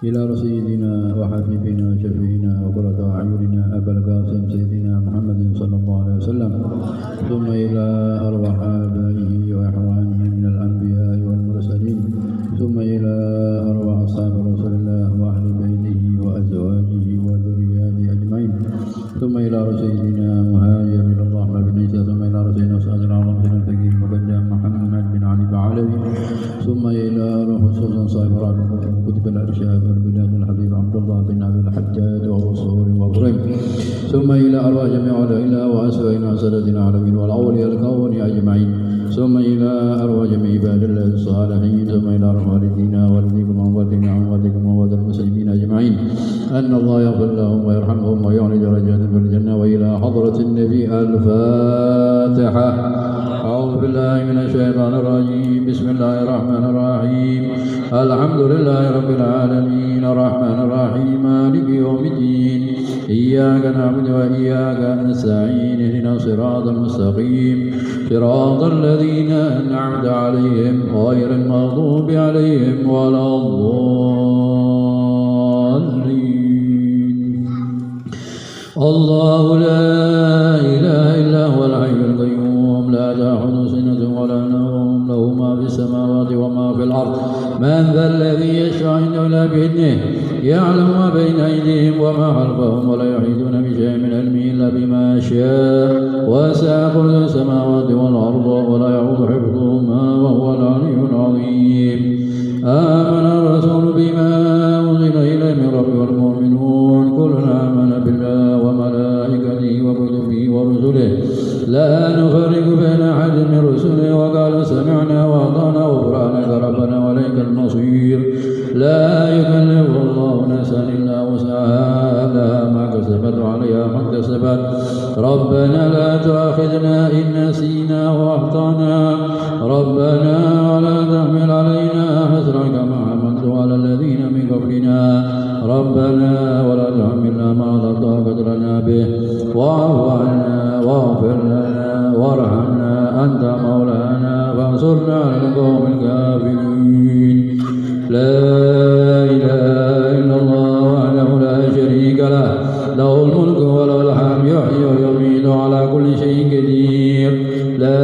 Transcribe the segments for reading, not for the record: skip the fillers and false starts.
إلى سيدنا وحبيبنا وشفيعنا وقرة أعيننا أبا القاسم سيدنا محمد صلى الله عليه وسلم، ثم إلى أرواح آبائه وإخوانه من الأنبياء والمرسلين، ثم إلى أرواح أصحاب رسول الله وأهل بيته وأزواجه وذرياته أجمعين، ثم إلى سيدنا مهاجر إلى الله بن عيسى، ثم إلى سيدنا أستاذ العظيم سيدنا الفقيه المقدم محمد بن علي بعلوي، ثم إلى روح السلطان صاحب كتب الأرشاد والبلاد الحبيب عبد الله بن أبي الحجاج وأصول وإبراهيم، ثم إلى أرواح جميع علمائنا وأسوأنا وسادتنا العالمين والأولياء الكون أجمعين، ثم إلى أرواح جميع عباد الله الصالحين، ثم إلى أرواح والدينا والديكم وأمواتنا وأمواتكم وأموات المسلمين أجمعين، أن الله يغفر لهم ويرحمهم ويعلي درجاتهم في الجنة. وإلى حضرة النبي الفاتحة. أعوذ بالله من الشيطان الرجيم. بسم الله الرحمن الرحيم. الحمد لله رب العالمين الرحمن الرحيم مالك يوم الدين، إياك نعبد وإياك نستعين، اهدنا الصراط المستقيم صراط الذين أنعمت عليهم غير المغضوب عليهم ولا الضالين. الله لا إله إلا هو الحي القيوم لا تأخذه سنة ولا نوم، له ما في السماوات وما في الأرض. من ذا الذي يشفع عنده إلا بإذنه، يعلم ما بين أيديهم وما خلفهم، ولا يحيطون بشيء من علمه إلا بما شاء، وسع كرسيه السماوات والأرض ولا يعوض حفظهما وهو العلي العظيم. آمن الرسول بما أنزل إليه من ربه والمؤمنون كل آمن بالله وملائكته وكتبه ورسله لا نفرق بين أحد من رسله، وقالوا سمعنا وأطعنا غفرانك ربنا وإليك المصير. لا يكلف الله نفسا إلا وسعها، لها ما كسبت وعليها ما اكتسبت. ربنا لا تؤاخذنا إن نسينا وأخطأنا، ربنا ولا تحمل علينا إصرا كما حملته على الذين من قبلنا، ربنا ولا تحملنا ما لا طاقة لنا به، واعف عنا واغفر لنا وارحمنا أنت مولانا فانصرنا على القوم الكافرين. لا إله إلا الله وحده لا شريك له، له الملك وله الحمد يحيي ويميت على كل شيء قدير. لا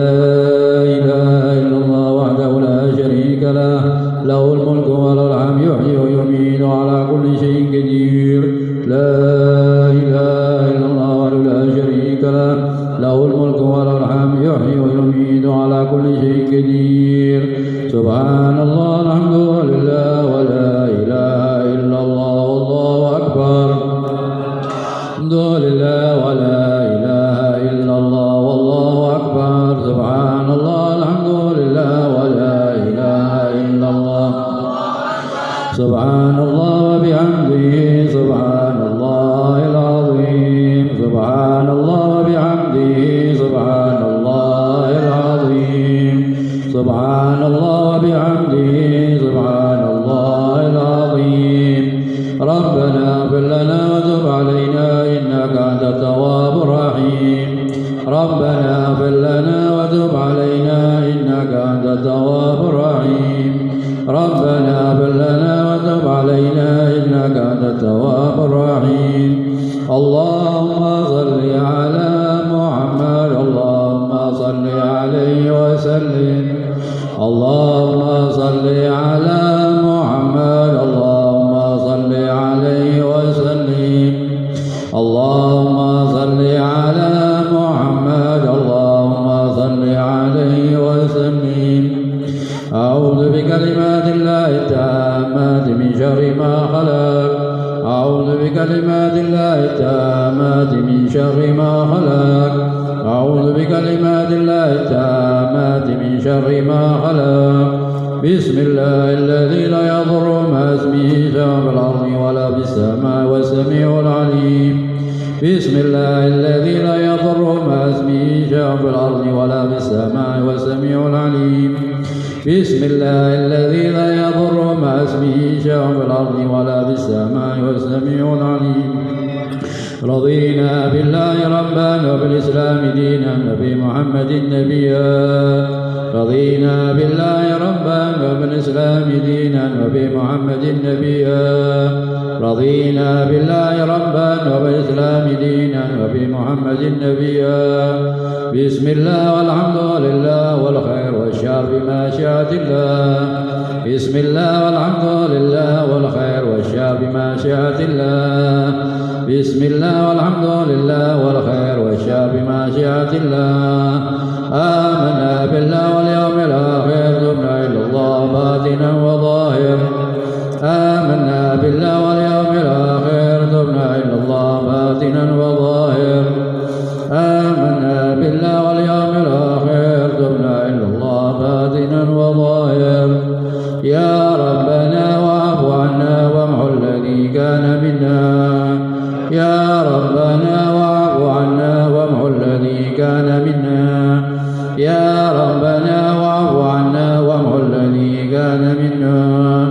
إله إلا الله وحده لا شريك له، له الملك وله الحمد يحيي ويميت على كل شيء قدير. لا إله إلا الله وحده لا شريك له، له الملك وله الحمد يحيي ويميت على كل شيء قدير. سبحان الله الحمد لله ولا إله إلا الله والله أكبر. الحمد لله ولا إله إلا الله والله أكبر. سبحان الله الحمد لله ولا إله إلا الله. سبحان الله وبحمده سبحان الله العظيم. سبحان الله وبحمده سبحان الله العظيم. سبحان الله وبحمده سبحان الله العظيم. ربنا اغفر لنا وتب علينا إنك أنت التواب الرحيم. ربنا اغفر لنا وتب علينا إنك أنت التواب الرحيم. ربنا اغفر لنا وتب علينا إنك أنت التواب الرحيم. اللهم صل على محمد، اللهم صل عليه وسلم. اللهم صل على محمد، اللهم صل عليه وسلم. اللهم صل على محمد، اللهم صل عليه وسلم. أعوذ بكلمات الله التامات من شر ما خلق. أعوذ بكلمات الله التامات من شر ما خلق. أعوذ بكلمات الله التامات من شر ما خلق. بسم الله الذي لا يضر مع اسمه شيء في الأرض ولا في السماء والسميع العليم. بسم الله الذي لا يضر مع اسمه شيء في الأرض ولا في السماء والسميع العليم. بسم الله الذي لا يضر مع اسمه شيء في الأرض ولا في السماء والسميع العليم. رضينا بالله ربا وبالإسلام دينا وبمحمد نبيا رضينا بالله ربا وبالإسلام دينا وبمحمد نبيا رضينا بالله ربا وبالإسلام دينا وبمحمد نبيا بسم الله والحمد لله والخير والشر بمشيئة الله بسم الله والحمد لله والخير والشر بمشيئة الله بسم الله والحمد لله والخير والشر بمشيئة الله آمنا بالله واليوم الآخر تبنا إلى الله باطنا وظاهر آمنا بالله واليوم الآخر تبنا إلى الله باطنا وظاهر آمنا بالله واليوم الآخر تبنا إلى الله باطنا وظاهر يا ربنا واعف عنا وامحو الذي كان منا يا ربنا واعف عنا وامحو الذي كان منا يا ربنا واعف عنا وامحو الذي كان منا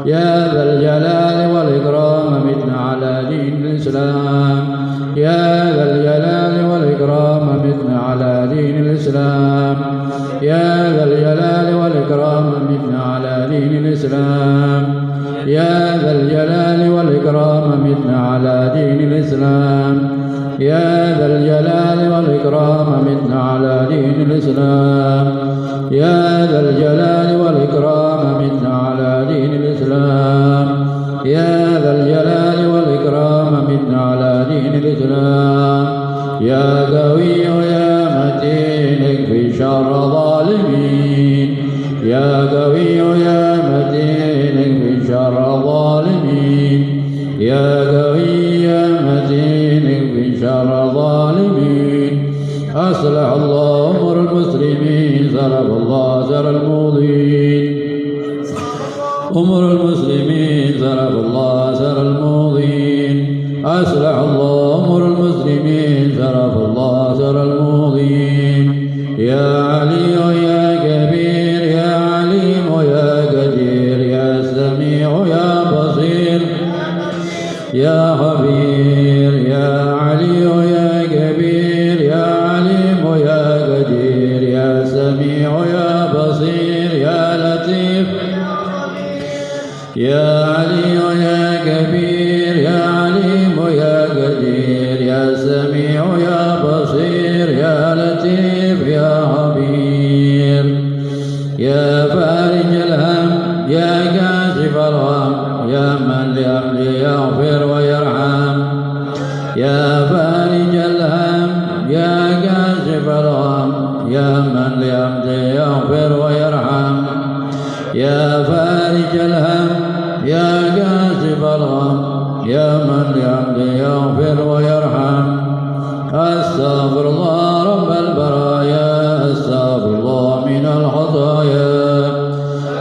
يا ذا الجلال والإكرام متنا على دين الإسلام يا ذا الجلال والإكرام متنا على دين الإسلام يا ذا الجلال والإكرام متنا على دين الإسلام يا ذا الجلال والإكرام متنا على دين الإسلام يا ذا الجلال والإكرام متنا على دين الإسلام يا ذا الجلال والإكرام متنا على دين الإسلام يا ذا الجلال والإكرام متنا على دين الإسلام يا قوي يا متين اكفي شر الظالمين يا قوي يا متين اكفي شر الظالمين يا قوي يا متين اكفي شر الظالمين أصلح الله أمور المسلمين صرف الله زر الموضين أمور المسلمين صرف الله زر الموضين أصلح الله أمور المسلمين صرف الله زر الموضين يا علي يا كبير يا عليم يا قدير يا سميع يا بصير يا خبير يا علي يا كبير يا عليم يا قدير يا سميع يا بصير يا لطيف يا علي يا كبير يا عليم يا قدير يا سميع يا بصير يا لطيف يا خبير يا فارج الهم يا كاشف الغم يا من لأهله يغفر ويرحم يا فارج الهم يا كاشف الغم يا من لأهله يغفر ويرحم يا فارج الهم يا كاشف الغم يا من لأهله يغفر ويرحم أستغفر الله رب البرايا أستغفر الله من الخطايا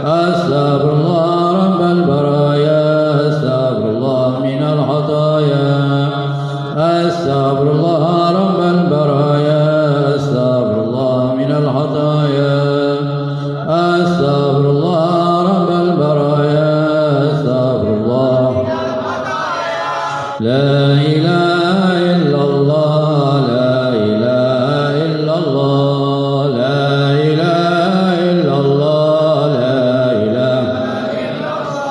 أستغفر الله رب البرايا أستغفر الله من الخطايا أستغفر الله رب البرايا أستغفر الله من الخطايا أستغفر الله رب البرايا أستغفر الله لا إله إلا الله لا إله إلا الله لا إله إلا الله لا إله إلا الله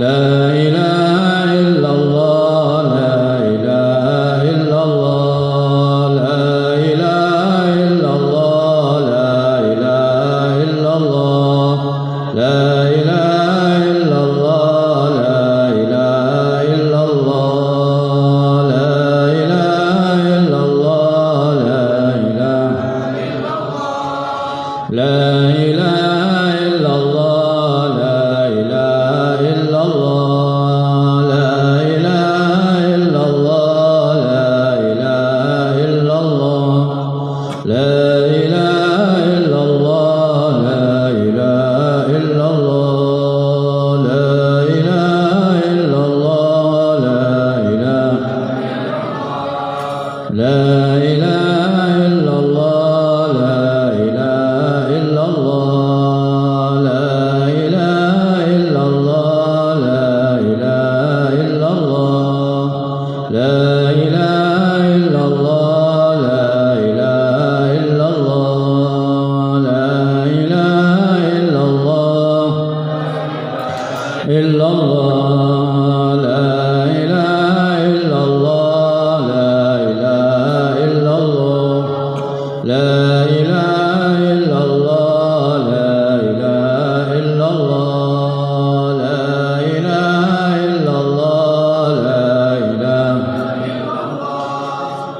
لا إله إلا الله لا إله إلا الله لا إله إلا الله لا إله إلا الله لا إله إلا الله لا إله إلا الله لا إله إلا الله لا إله إلا الله لا إله إلا الله لا إله إلا الله لا إله إلا الله لا إله إلا الله لا إله إلا الله لا إله إلا الله لا إله إلا الله لا إله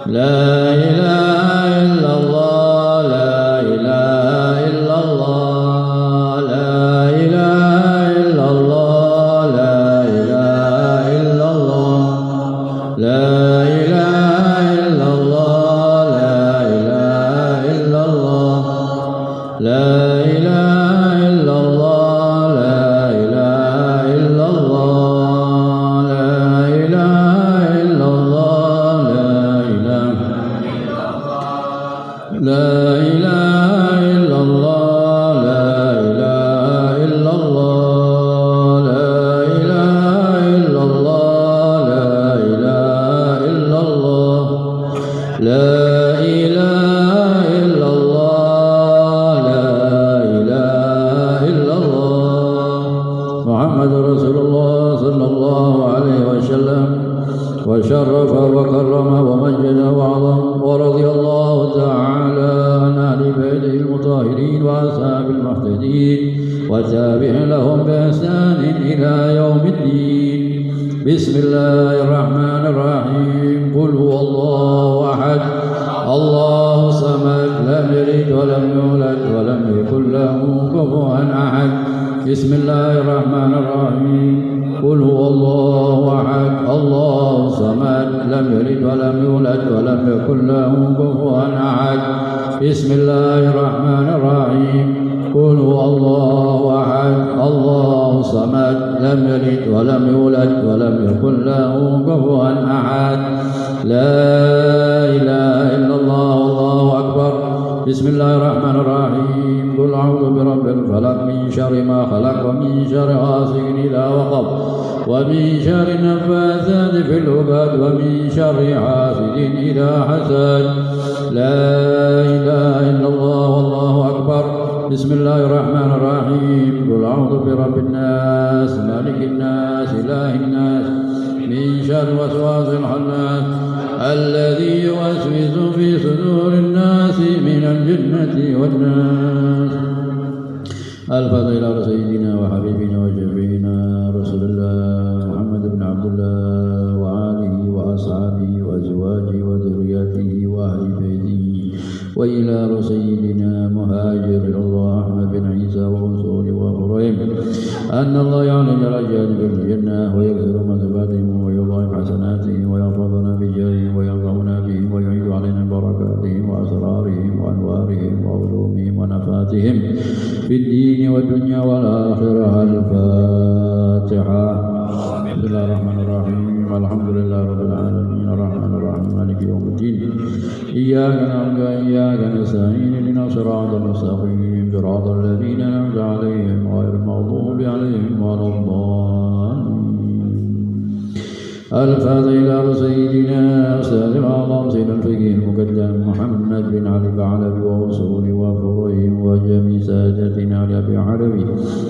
لا إله إلا الله لا إله إلا الله لا إله إلا الله لا إله إلا الله لا إله إلا الله لا إله إلا الله لا إله إلا الله لا إله إلا الله لا إله إلا الله لا إله إلا الله لا إله إلا الله لا إله إلا الله لا إله إلا الله محمد رسول الله صلى الله عليه وسلم وشرف وكرم ومجد وعظم ورضي الله تعالى عن أهل بيته المطهرين وأصحاب المهتدين وتابع لهم بإحسان إلى يوم الدين بسم الله الرحمن الرحيم قل هو الله أحد الله الصمد لم يلد ولم يولد ولم يكن له كفوا أحد بسم الله الرحمن الرحيم قل هو الله أحد الله الصمد لم يلد ولم يولد ولم يكن له كفوا أحد بسم الله الرحمن الرحيم قل هو الله أحد الله الصمد لم يلد ولم يولد ولم يكن له كفوا أحد لا إله إلا الله والله أكبر بسم الله الرحمن الرحيم قل أعوذ برب الفلق من شر ما خلق ومن شر غاسق إذا وقب ومن شر النفاثات في العقد ومن شر حاسد إذا حسد لا إله إلا الله والله أكبر بسم الله الرحمن الرحيم قل أعوذ برب الناس مالك الناس إله الناس من شر وسواس الخناس الذي يوسوس في صدور الناس من الجنة والناس الفضل إلى سيدنا وحبيبنا وشفينا رسول الله محمد بن عبد الله وآله وأصحابه وأزواجه وذرياته وأهل بيته وإلى سيدنا مهاجر الله أحمد بن عيسى ورسول وإبراهيم أن الله يعلن درجات في الجنة ويغفر مثوباتهم ويضاعف حسناتهم ويحفظنا بجاههم ويرفعنا بهم ويعيد علينا بركاتهم وأسرارهم وأنوارهم وعلومهم ونفاتهم في الدين والدنيا والآخرة الفاتحة بسم الله الرحمن الرحيم الحمد لله رب العالمين الرحمن الرحيم مالك يوم الدين إياك نعبد وإياك نستعين اهدنا الصراط المستقيم صراط الذين أنعمت عليهم غير المغضوب عليهم ولا الضالين الفاتحة إلى سيدنا أستاذ الأعظم سيد الفقيه المقدم محمد بن علي البعلبي ووصول وفرهم وجميع سادتنا علي أبي عربي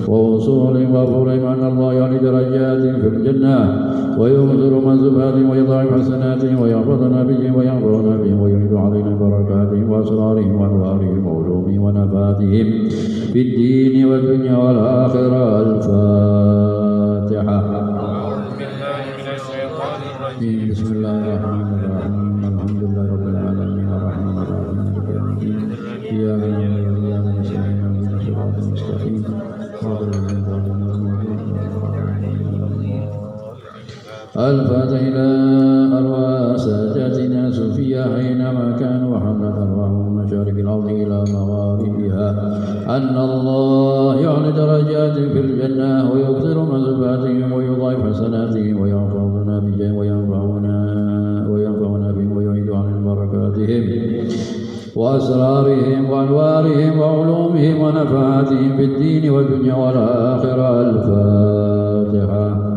ووصول وفرهم أن الله يعلي درجات في الجنة ويغفر منزباتهم ويضاعف حسناتهم ويحفظنا بهم وينفعنا بهم ويعيد علينا بركاتهم وأسرارهم وأنوارهم وعلومهم ونفاتهم في الدين والدنيا والآخرة الفاتحة بسم الله الرحمن الرحيم الحمد لله رب العالمين الرحمن الرحيم مالك يوم الدين إياك نعبد وإياك نستعين اهدنا الصراط المستقيم صراط الذين الفاتحة إلى أرواح سادتنا صوفيا حينما كانوا وحملت أرواحهم من مشارق الأرض إلى مغاربها أن الله يعلي درجات في الجنة ويكثر منزباتهم ويضاعف حسناتهم وينفعنا بهم وينفعنا بهم ويعيد عن بركاتهم وأسرارهم وأنوارهم وعلومهم ونفعاتهم في الدين والدنيا والآخرة الفاتحة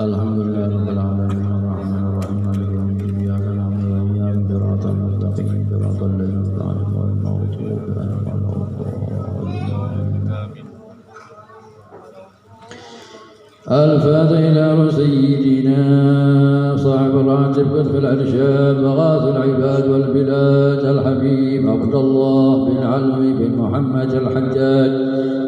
الحمد لله رب العالمين الرحمن الرحيم مالك يوم الدين إياك نعبد وإياك نستعين صراط المستقيم صراط الذين أنعمت عليهم غير المغضوب عليهم ولا الضالين الفاتحة إلى سيدنا صاحب الراتب في الإرشاد وغاث العباد والبلاد الحبيب عبد الله بن علوي بن محمد الحجاج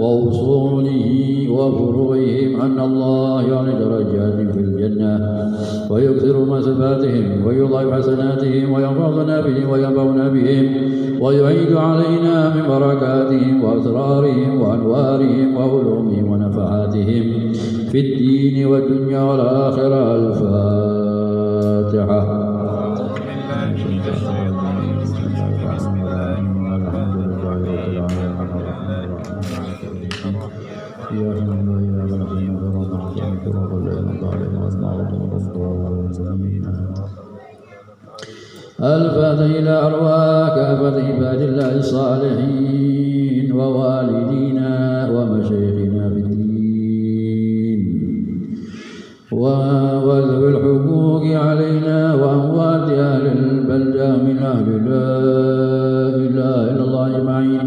وأصوله وفروعهم أن الله يعلي درجاتهم في الجنة ويكثر مسباتهم ويضاعف حسناتهم وينفعنا بهم ويعيد علينا من بركاتهم وأسرارهم وأنوارهم وعلومهم ونفحاتهم في الدين والدنيا والآخرة. الفاتحة. الفاتحة إلى أرواح كافة عباد الله الصالحين ووالدينا ومشايخنا في الدين وذوي الحقوق علينا وأموات أهل البلدة من أهل لا إله إلا الله أجمعين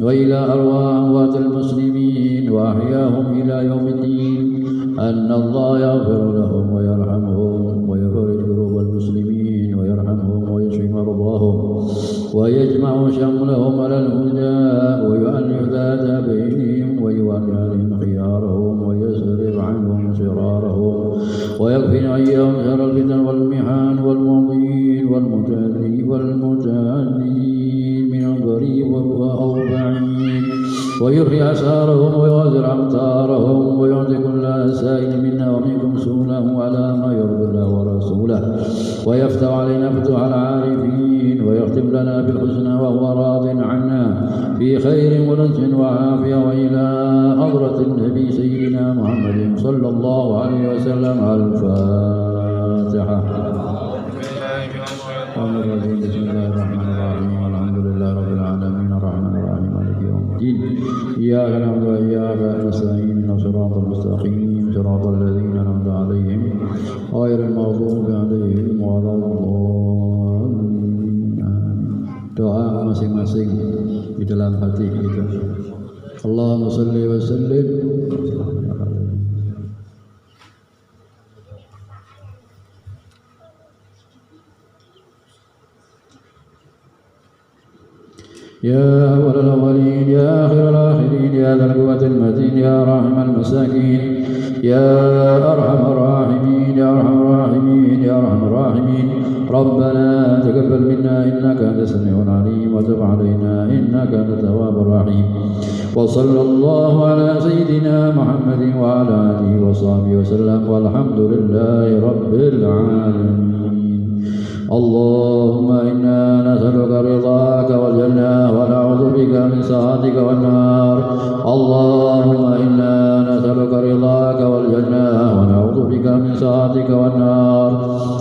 وإلى أرواح أموات المسلمين وأحياهم إلى يوم الدين أن الله يغفر لهم ويرحمهم ويفرج كروب المسلمين ويرحمهم ويشفي مرضاهم ويجمع شملهم على الهدى ويؤلف ذات بينهم ويولي عليهم خيارهم ويصرف عنهم شرارهم ويكفي أيهم شر الفتن والمحن والمضين والمتعدين من القريب أو بعيد ويرخي أسارهم ويغزر أمطارهم ويعطي كل سائل منا ومنكم سؤله على ما يرضي الله ورسوله ويفتح علينا فتوح العارفين ويختم لنا بالحسنى وهو راض عنا في خير ولطف وعافية وإلى حضرة النبي سيدنا محمد صلى الله عليه وسلم. الفاتحة. بسم الله الرحمن الرحيم الحمد لله رب العالمين الرحمن الرحيم مالك يوم الدين إياك نعبد وإياك نستعين صراط المستقيم صراط الذين أنعمت عليهم غير المغضوب عليهم ولا الضالين. Doa masing-masing di dalam hati kita. Allahumma shalli wa sallim. يا أول الأولين يا آخر الآخرين يا ذا القوة المتين يا راحم المساكين يا أرحم الراحمين يا أرحم الراحمين يا أرحم الراحمين. ربنا تقبل منا إنك أنت السميع العليم وتب علينا إنك أنت التواب الرحيم. وصلى الله على سيدنا محمد وعلى آله وصحبه وسلم والحمد لله رب العالمين. اللهم إنا نسألك رضاك والجنة ونعوذ بك من سخطك والنار. اللهم إنا نسألك رضاك والجنة ونعوذ بك من سخطك والنار.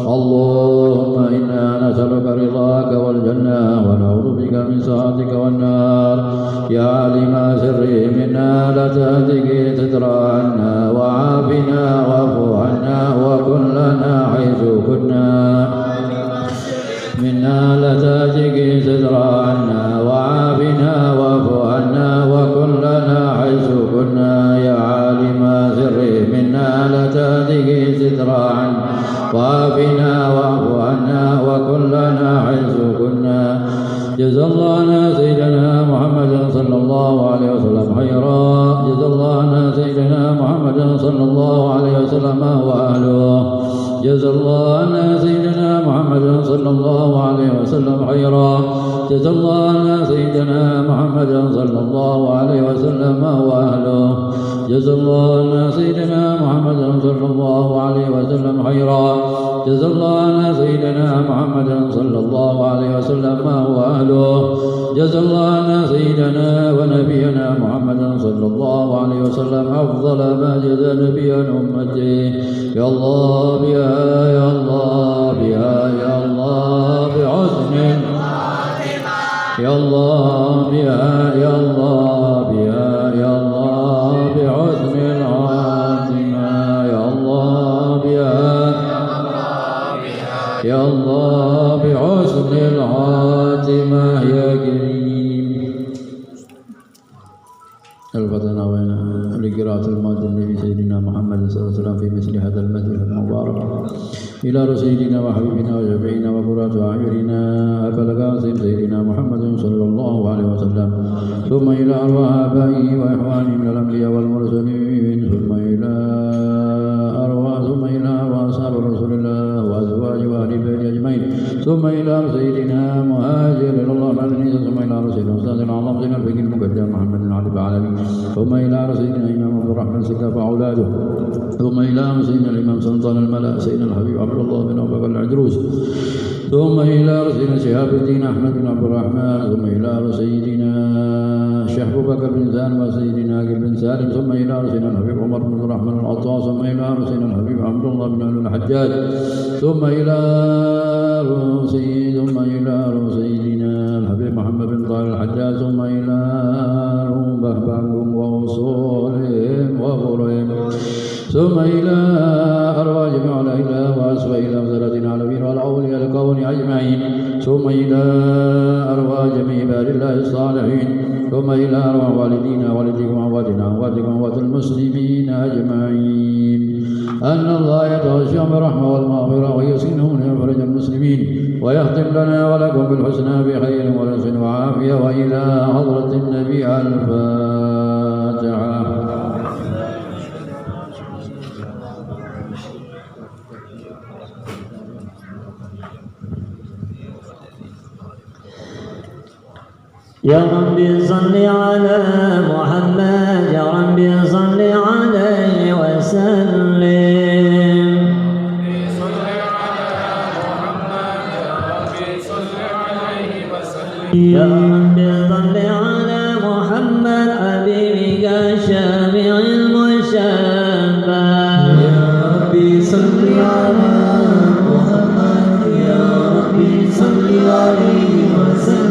اللهم إنا نسألك رضاك والجنة ونعوذ بك من سخطك والنار. يا عالم سري منا لا تهتك ستر عنا وعافنا واعف عنا وكن لنا حيث كنا منا لا تهتك ستر عنا وعافنا واعف عنا وكن لنا حيث كنا. يا عالم سري منا لا تهتك ستر عنا وعافنا واعف عنا وكن لنا حيث كنا. جزا الله سيدنا محمد صلى الله عليه وسلم خيرا. جزا الله سيدنا محمد صلى الله عليه وسلم وأهله. جزا الله سيدنا محمد صلى الله عليه وسلم خيرا. جزا الله سيدنا محمد صلى الله عليه وسلم وأهله. جزا الله سيدنا محمد صلى الله عليه وسلم خيرا. جزا الله سيدنا محمد صلى الله عليه وسلم وأهله. جزا الله سيدنا ونبينا محمد صلى الله عليه وسلم أفضل ما جزى نبيا أمته. يا الله بها يا الله بها يا الله بحسن يا الله بها يا الله بها يا الله بحسن الخاتمة. يا الله بها يا الله بحسن الخاتمة يا كريم. الفتنا بين لقراءة الموت النبي سيدنا محمد صلى الله عليه وسلم في مثل هذا المسجد المبارك إلى رسولنا وحبيبنا وشفيعنا وقرة أعيننا أبا القاسم سيدنا محمد صلى الله عليه وسلم ثم إلى أرواح آبائه وإخوانه من الأنبياء والمرسلين ثم إلى أرواح أصحاب رسول الله وأزواجه وأهل بيته أجمعين ثم إلى سيدنا مهاجر إلى الله العالمين ثم إلى رسول الأستاذ الأعظم سيدنا الفقيه المقدم محمد بن علي العالمين ثم إلى سيدنا الإمام عبد الرحمن سكاف وأولاده ثم إلى سيدنا الإمام سلطان الملأ سيدنا الحبيب عبد الله بن أبي بكر العدروس ثم إلى سيدنا شهاب الدين أحمد بن عبد الرحمن ثم إلى سيدنا الشيخ أبو بكر بن سالم وسيدنا عاقل بن سالم ثم إلى سيدنا الحبيب عمر بن الرحمن العطاس ثم إلى سيدنا الحبيب عبد الله بن علي الحجاج ثم إلى سيدنا الحبيب محمد بن طاهر الحجاج ثم إلى بهبهم ووصولهم وغرهم ثم إلى أرواح جميع الأهلاء وأسفل إلى وزارة العالمين والأولياء الكون أجمعين ثم إلى أرواح جميع عباد الله الصالحين ثم إلى أرواح والدينا والديكم وأمواتنا وأمواتكم وأموات المسلمين أجمعين أن الله يتغشى بالرحمة والمغفرة ويسكنهم ليفرج المسلمين ويختم لنا ولكم بالحسنى بخير ورزق وعافية وإلى حضرة النبي الفاتحة. يا رب صل على محمد يا رب صل عليه وسلم يا رب صل على محمد حبيبك الشافع المشفع يا رب صل على محمد يا رب صل عليه وسلم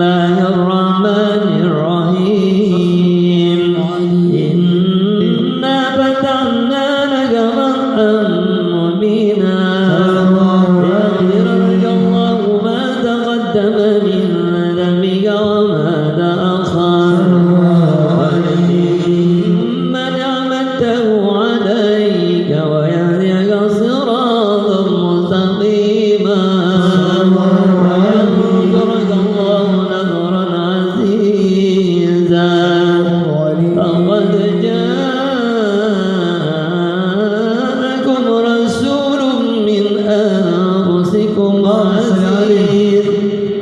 الله الرحمن الرحيم إنا فتحنا لك فتحا مبينا ليغفر لك الله ما تقدم من ذنبك وما تأخر ويتم نعمته عليك ويهديك صراطا مستقيما وينصرك الله نصرا عزيزا فقد جاءكم رسول من أنفسكم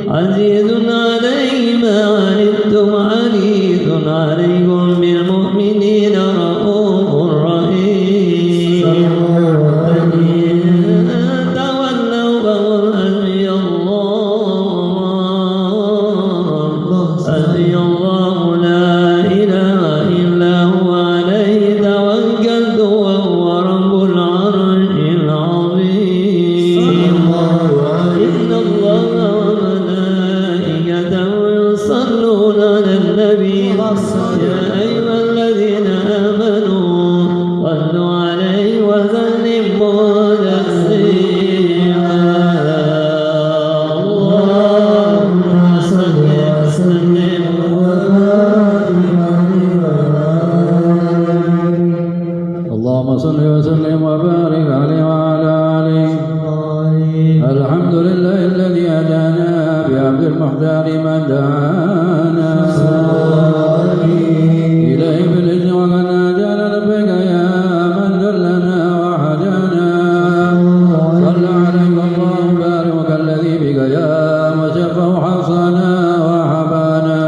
عزيز عليه ما عنتم حريص عليكم بالمؤمنين رؤوف رحيم تولوا فقل حسبي الله لا إله إلا هو عليه توكلت وهو رب العرش العظيم إن الله وملائكته يصلون على النبي يا أيها الذين آمنوا صلوا عليه وسلموا تسليما اللهم صل وسلم اللهم صل وسلم وبارك عليه وعلى آله. الحمد لله الذي هدانا بعبد المختار من دعانا إليه بالإذن وقد نادانا لبيك يا من دلنا وحدانا صلى عليك الله بارك الذي بك يا وشفه حصنا وحبانا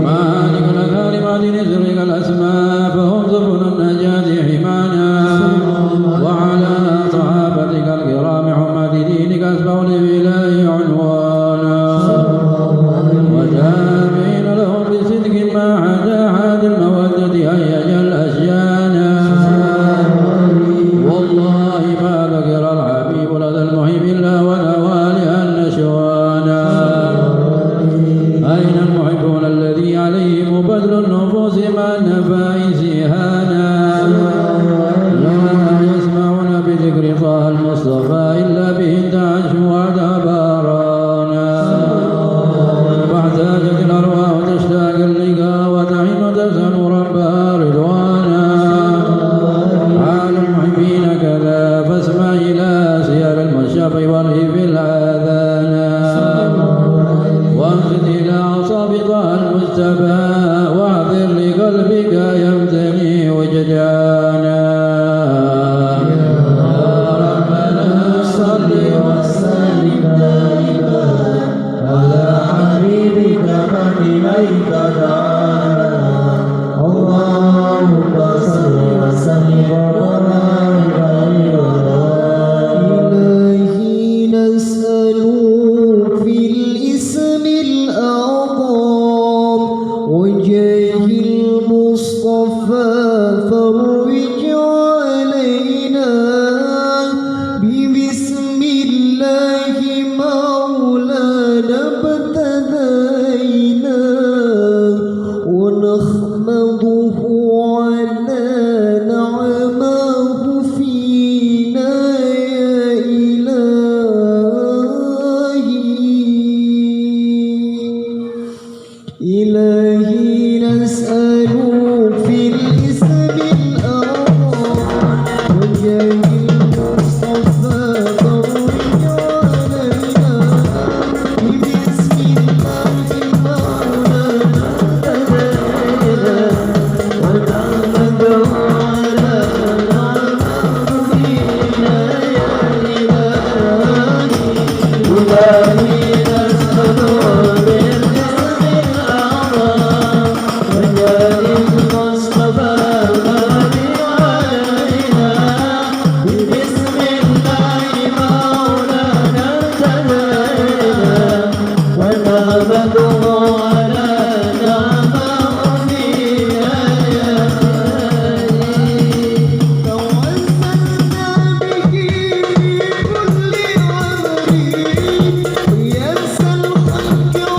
مالك الكلمات نسرك الأسماء فهم سبل النجاة حمانا وعلى صحابتك الكرام حماة دينك أسبغ لبلاه عنوانا وتابعين لهم بصدق ما حدا حاد المودة هيج الأشيانا والله ما ذكر الحبيب لدى المحب إلا ونوالها النشوانا أين المحبون الذي عليهم بذل النفوس مع النفائس هانا لا يسمعون بذكر طه المصطفى إلا به انتعشوا ودبارانا واحتاجت الأرواح تشتاق اللقاء وتحن تسأل ربها رضوانا حال المحبين كذا فاسمع إلى سير المشاف والهب الآذانا وانصت إلى أصاب طه المجتبى واعذر لقلبك يمتني وجدانا يا ربنا صل وسلم دائما على حبيبك من إليك دعانا اللهم صل وسلم وبارك عليه إلهي نسألك في الاسم الأعظم وجاه المصطفى فرج علينا ببسم الله مولانا ابتدينا ونحمده على نعمه فينا يا إلهي نسألك في الاسم الأعظم وجاه المصطفى فرج علينا ببسم الله مولانا ابتدينا ونحمده على نعمه فينا يا إلهي نسألك ينسى الخلق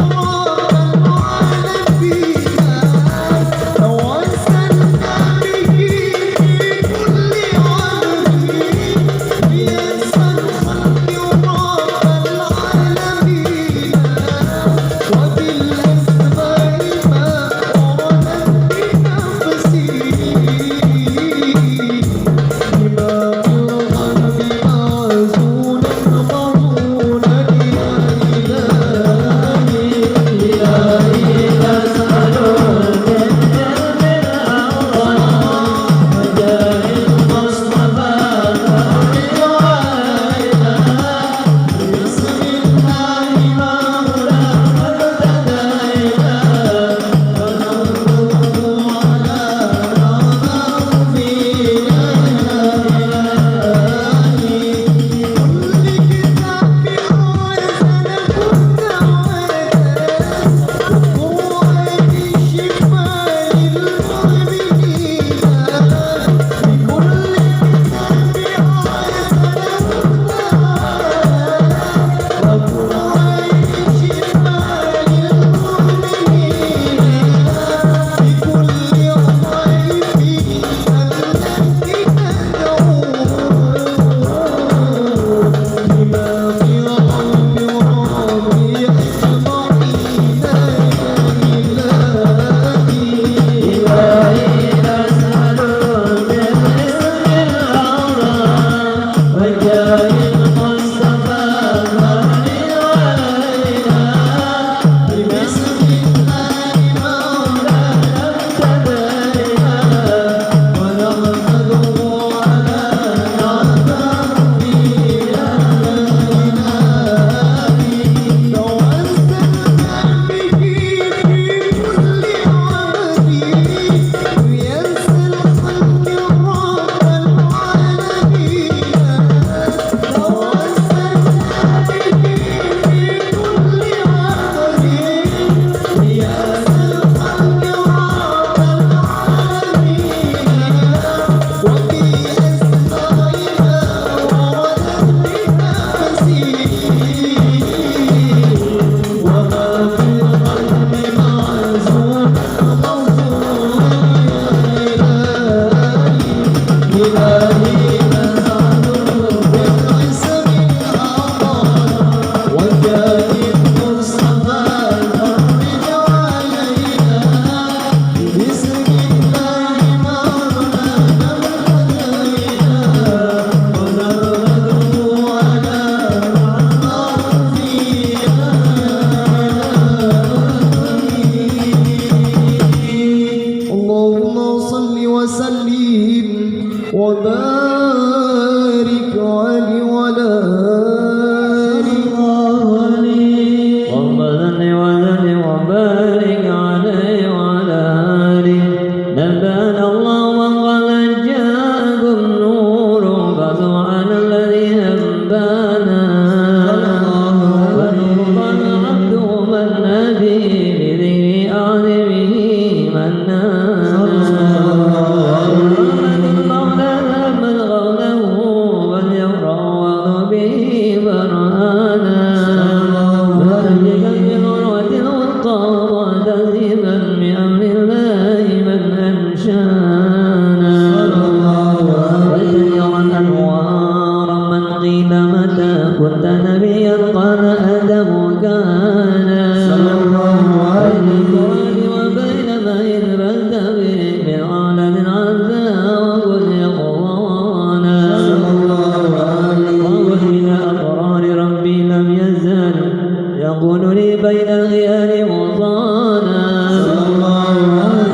بين الخيار وصانا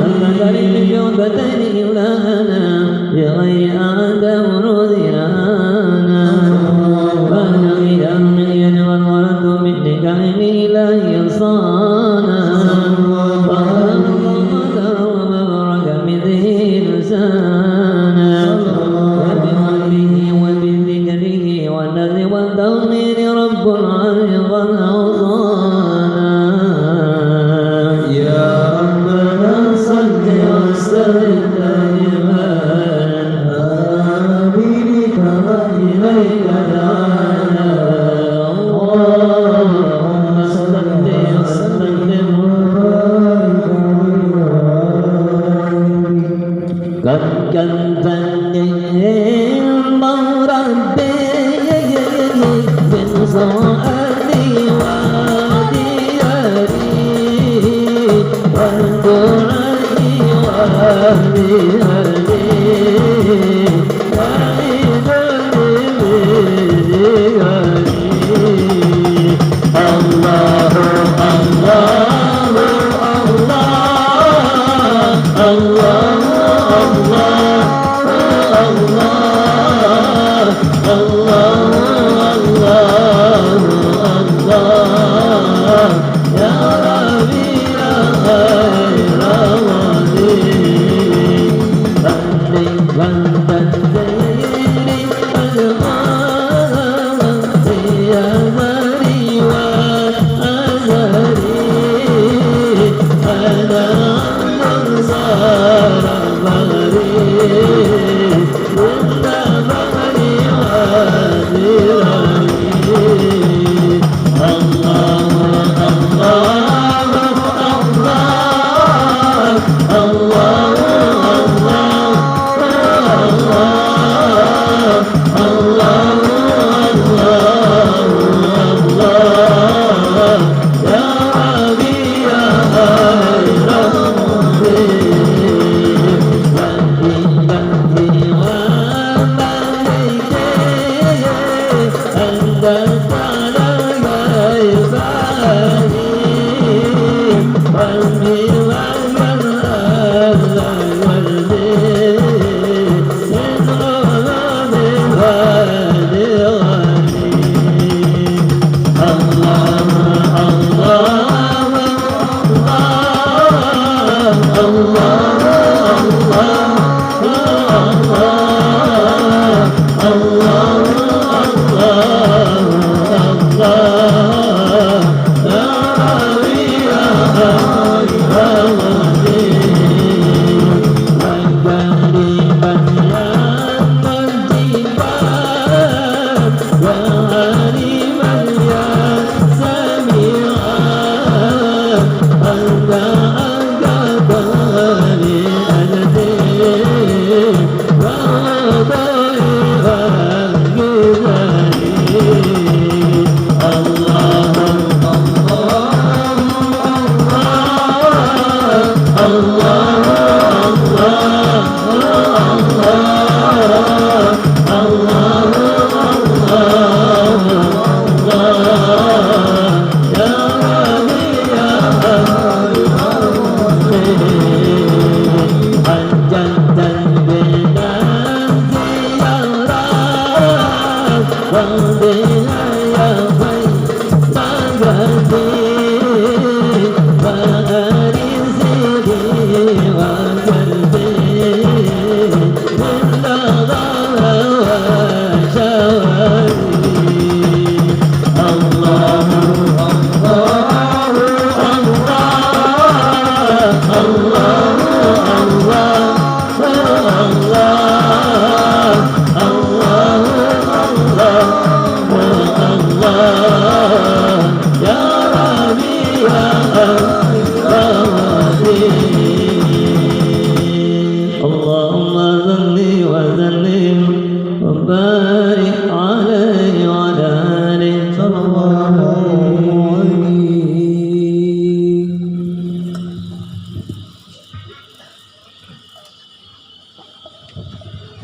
المكارم الجوبتين إلهنا بغير آدم رضيانا فأنا إلى المليان والورد من نكاح إله صانا فأنا الله ومبرك من ذي لسانا وبقلبه وبذكره والنذر والتوحيد رب العرش قد أوصانا يا ربنا صل وسلم دائما آمين كما إليك دعانا اللهم صل وسلم كم مربي من صعدي ودياري وانظرني وأهلي الله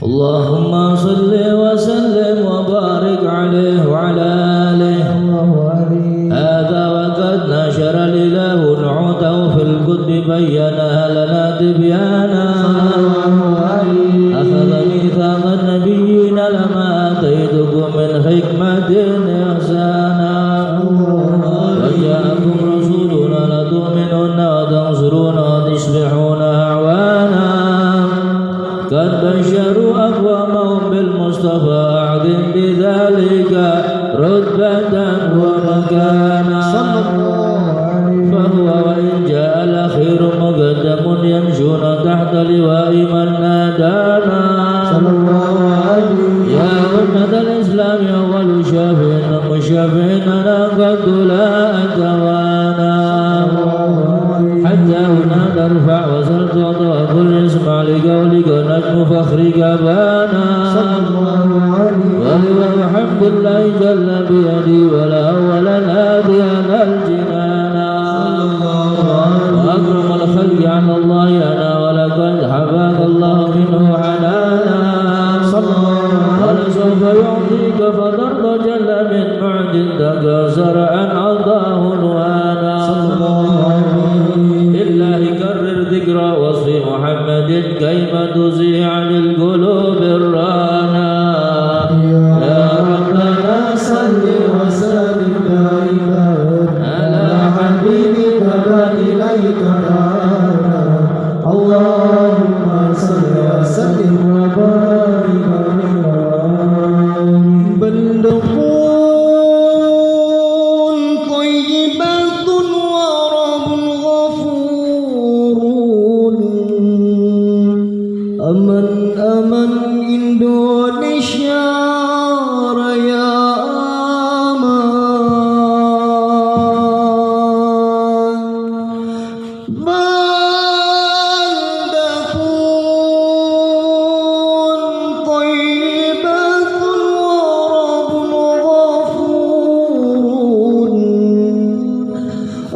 اللهم صل وسلم وبارك عليه وعلى آله. هذا وقد نشر بينها لنا تبيانا أخذ ميثاق النبيين لما آتيتكم من حكمة إحسانا وجاءكم رسولنا لتؤمنن وتنصرون وتصلحون أعوانا قد بشروا أقوامهم بالمصطفى أعظم بذلك رتبة ومكانا فهو وإن جاء الأخير مقدم يمشون تحت لواء من نادانا يا أمة الإسلام أول شافعين مشافعيننا قد لا أتوانا حتى هنا نرفع وسل تعطى كل اسمع لقولك نجم فخرك بانا وهو الحمد لله جل بيدي ولا أول الهادي على الجنانا وأكرم الخلق عن الله أنا ولقد حفاك الله منه حنانا ولسوف يعطيك فترضى جل من معجزتك زرعا عطاه عنوانا لله كرر ذكرى وصف محمد كيما تزيع عن القلوب الرانا يا ربنا صل وسلم دائما على حبيبك وإليك دعانا اللهم صل وسلم وبارك عليه بلدة طيبة ورب غفور أمن إندونيسيا ريا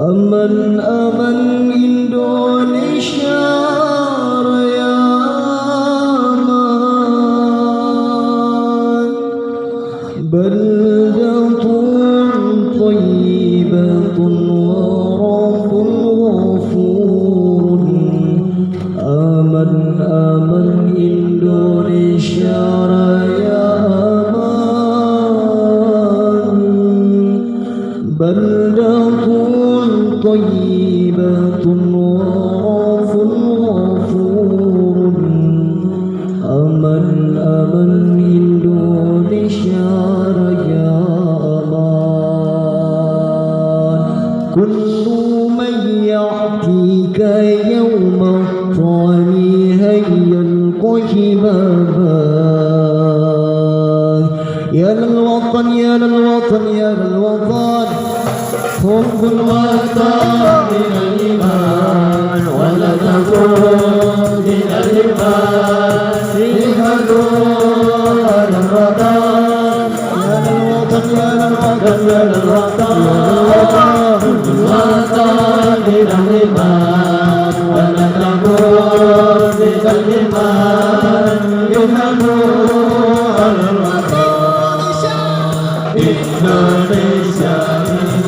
أمن إندونيسيا ريا بلدة طيبة ورب غفور أمن إندونيسيا ريا بلدة طيبة ورب غفور أمن إندونيسيا ريا أمان كل من يأتيك يوم الطعن هيا القهبابا يا للوطن يا للوطن يا للوطن حب الوطن من الإيمان ولا تكون من الإيمان فيها نور الوطن يا للوطن يا للوطن يا للوطن حب الوطن من الإيمان ولا تكون من الإيمان فيها نور الوطن إندونيسيا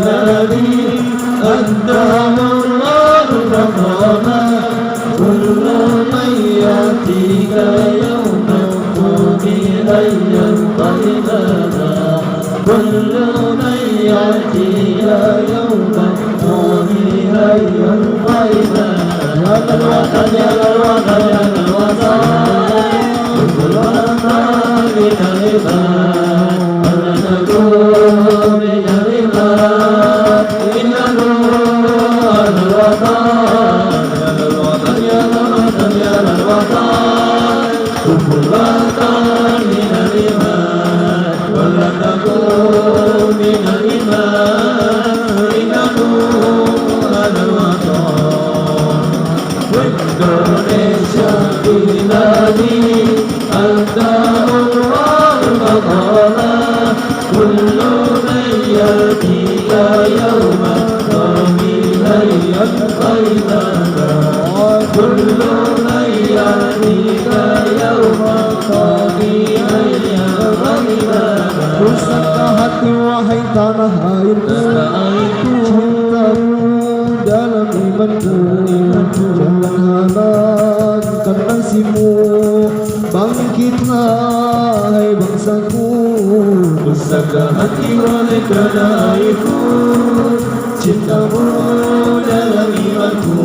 الذي أدام الله ربنا كل من يأتيك يوم القوم هيا طيبنا كل من يأتيك يوم القوم هيا طيبنا يا الوطن يا الوطن يا الوطن كل الوطن من الإيمان ولا تكون من الإيمان إن نور الوطن يا الوطن يا الوطن حب الوطن من الإيمان ولا تكون من الإيمان إن نور الوطن إندونيسيا بلادي أنت الله مطانا كل من يأتيك يوم القوم هيا طيبنا كل من يأتيك يوم القوم هيا طيبنا Kusaka hati wahai tanah airku, cintamu dalam imanku nasibmu. Bangkitlah hai bangsaku, Pusaka hati oleh kerana ikut cintamu dalam imanku.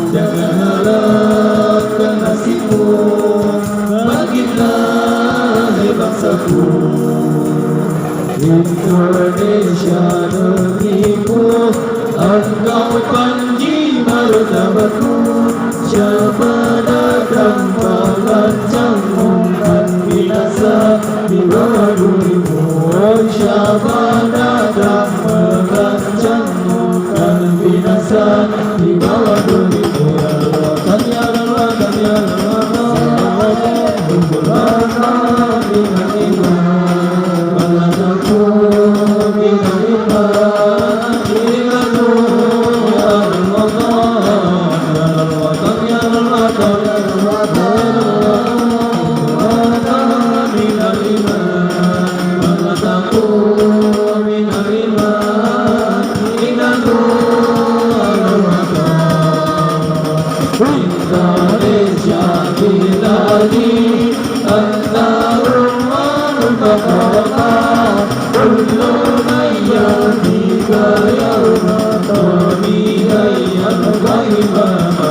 Jangan harapkan nasibmu. Bangkitlah hai bangsaku. Indonesia negeriku, engkau panji martabatku. Siapa datang mengancammu kan binasa di bawah durimu. Siapa datang mengancammu kan binasa di bawah durimu. Ya Allah, ya Allah, Indonesia biladi anta rumahul baqara kullu mayyadika yawma tabi'ayyan ghaibama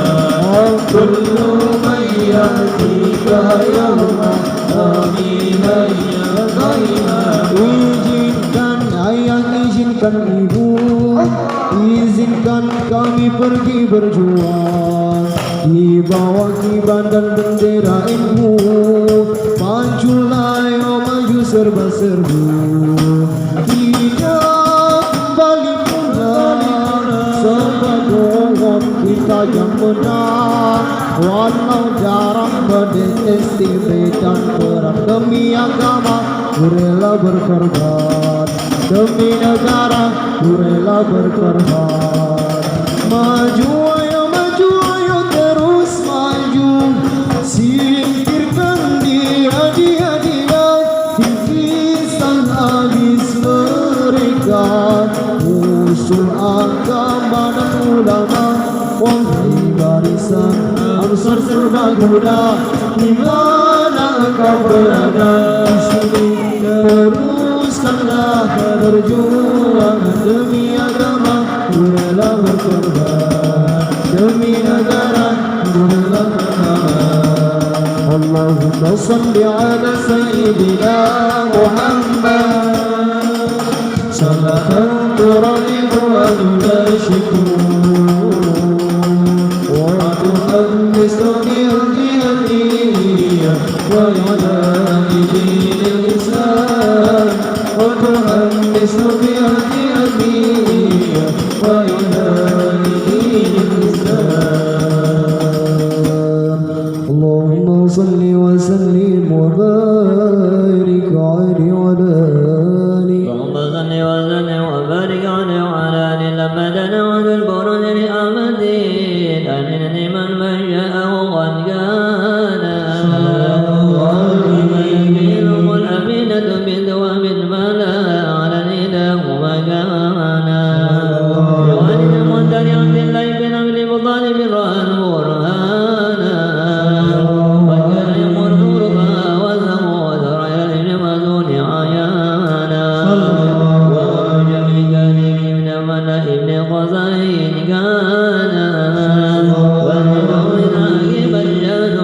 kullu mayyadika yawma tabi'ayyan ghaibama. izinkan ayah, izinkan ibu, izinkan kami pergi berjuang di bawah kibar dan bendera ilmu. Majulah yo maju serba-serbu, tidak kembali pulang. Sebab doang kita yang menang, walau jarang BDSTB dan perang. Demi agama ku rela berkorban, demi negara ku rela berkorban. Maju ayo terus maju, singkirkan dia tipisan habis mereka. Musuh agama dan ulama, wahai barisan Ansar serbaguna, di mana kau berada? Di sini teruskanlah berjuang demi agama, ku rela berkorban demi negara, ku rela berkorban. Allahumma salli ala sayyidina Muhammad salatan turaidu wa tunashiku wa tuhammisu bi'adiyya wa yadani dinil Islam wa tuhammisu bi'adiyya wa yadani dinil Islam. Allahumma salli wa sallim wa barik alaihi wa alihi. اللهم صل وسلم وبارك عليه وعلى آله لما تنعد البرد لأمد أمن من جاءه قد كان ويمينهم الأمينة بدوام الملا على الإله مكانا وعلي المنتر عبد الله بن عبد المطلب رأى البرهانا وكان يمر نورها وزمه وزرع الابن مزون عيانا ووجه ذلك ابن ملا ابن قزين كان وزنه من عاقب الجان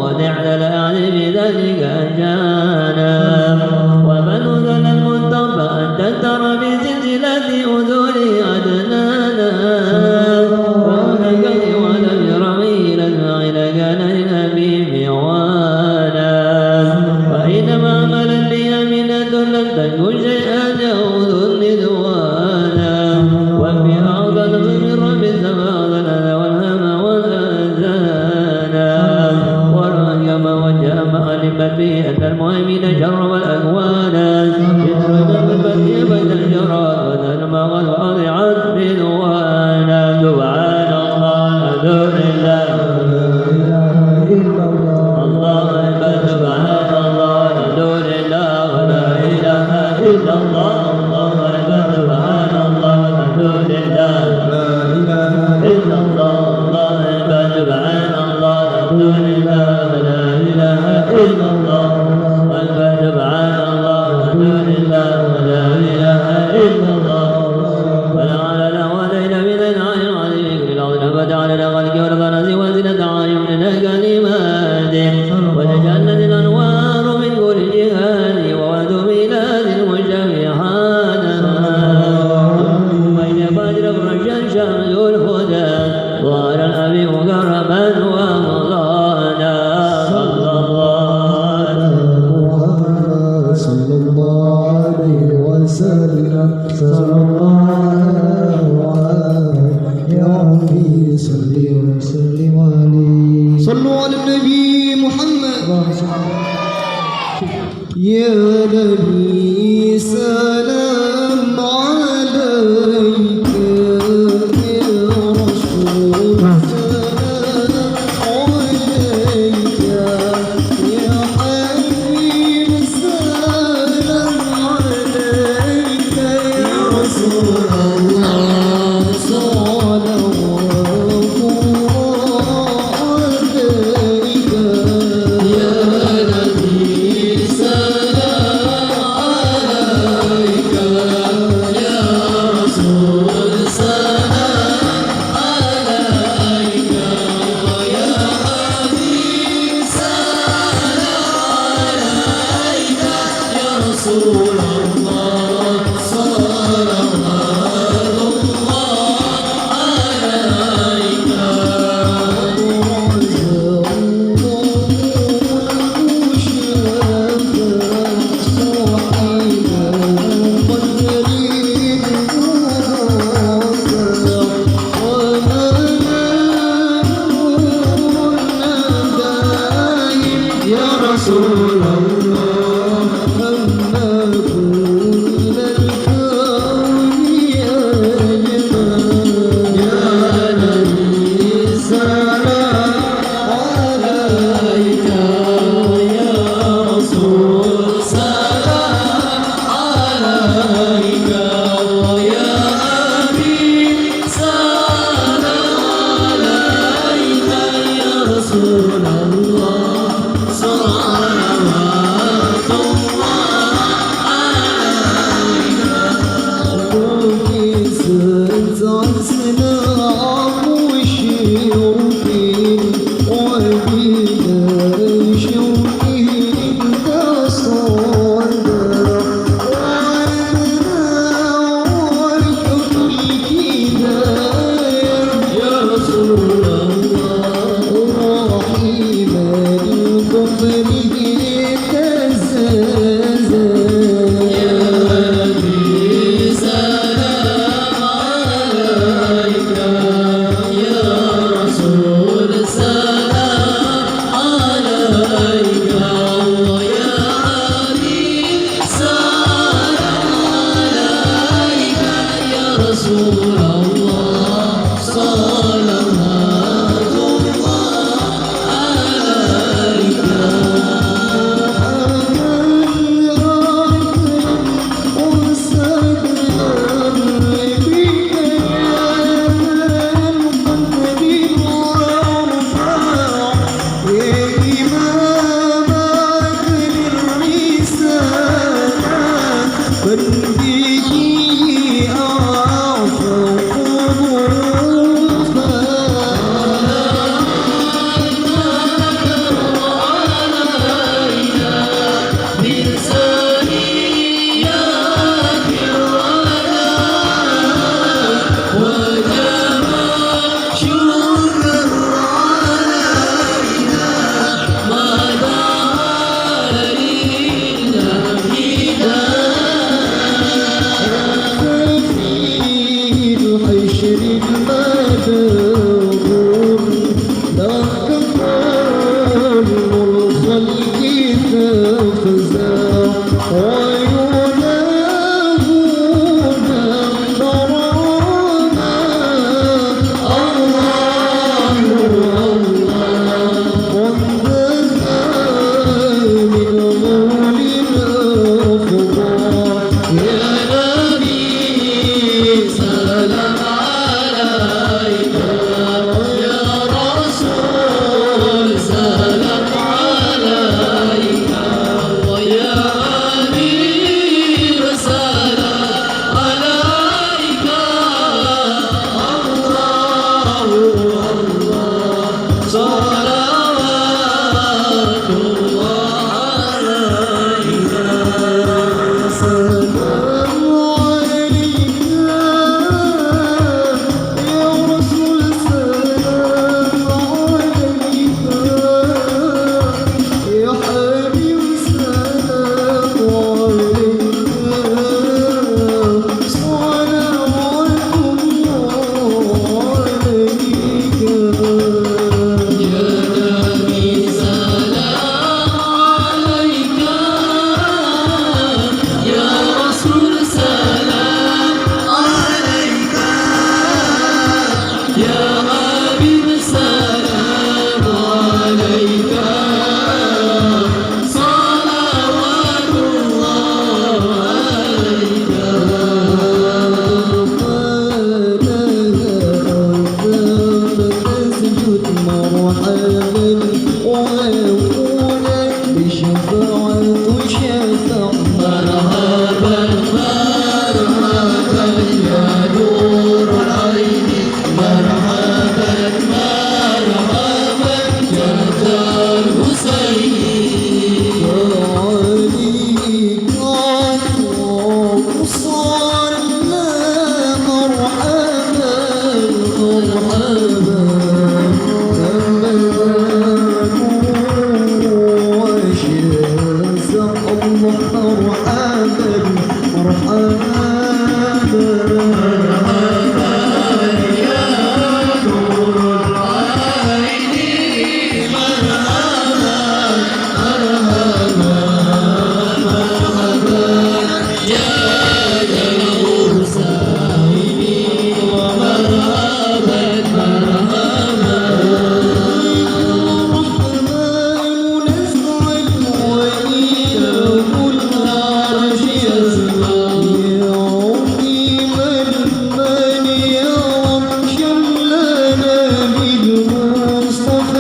قد اعتل أعلى بذلك أجانا ومن ذل المنتبه أن تترى بسلسلة أذول عدنانا وهناك ولم يرمي الأسماعيل كان للأبي معوانا وإنما عملا بها منة لم تكن شيئا جهود لدوانا وفي أعظم من رب السماوات أبد على الخلق والبرز وزنة عيوننا كلمات وتجلت الأنوار من كل جهات وواد ميلاد المشبحات بين فجر فرشا شمس الهدى ظهر الأبي مقربا ومضانا صلى الله عليه وسلم صلى الله عليه يا ربي صل وسلم عليه صلوا على النبي محمد يا نبي سلام عليك يا رسول سلام عليك يا حبيب سلام عليك يا رسول الله صلوات عليك يا نبي سلام عليك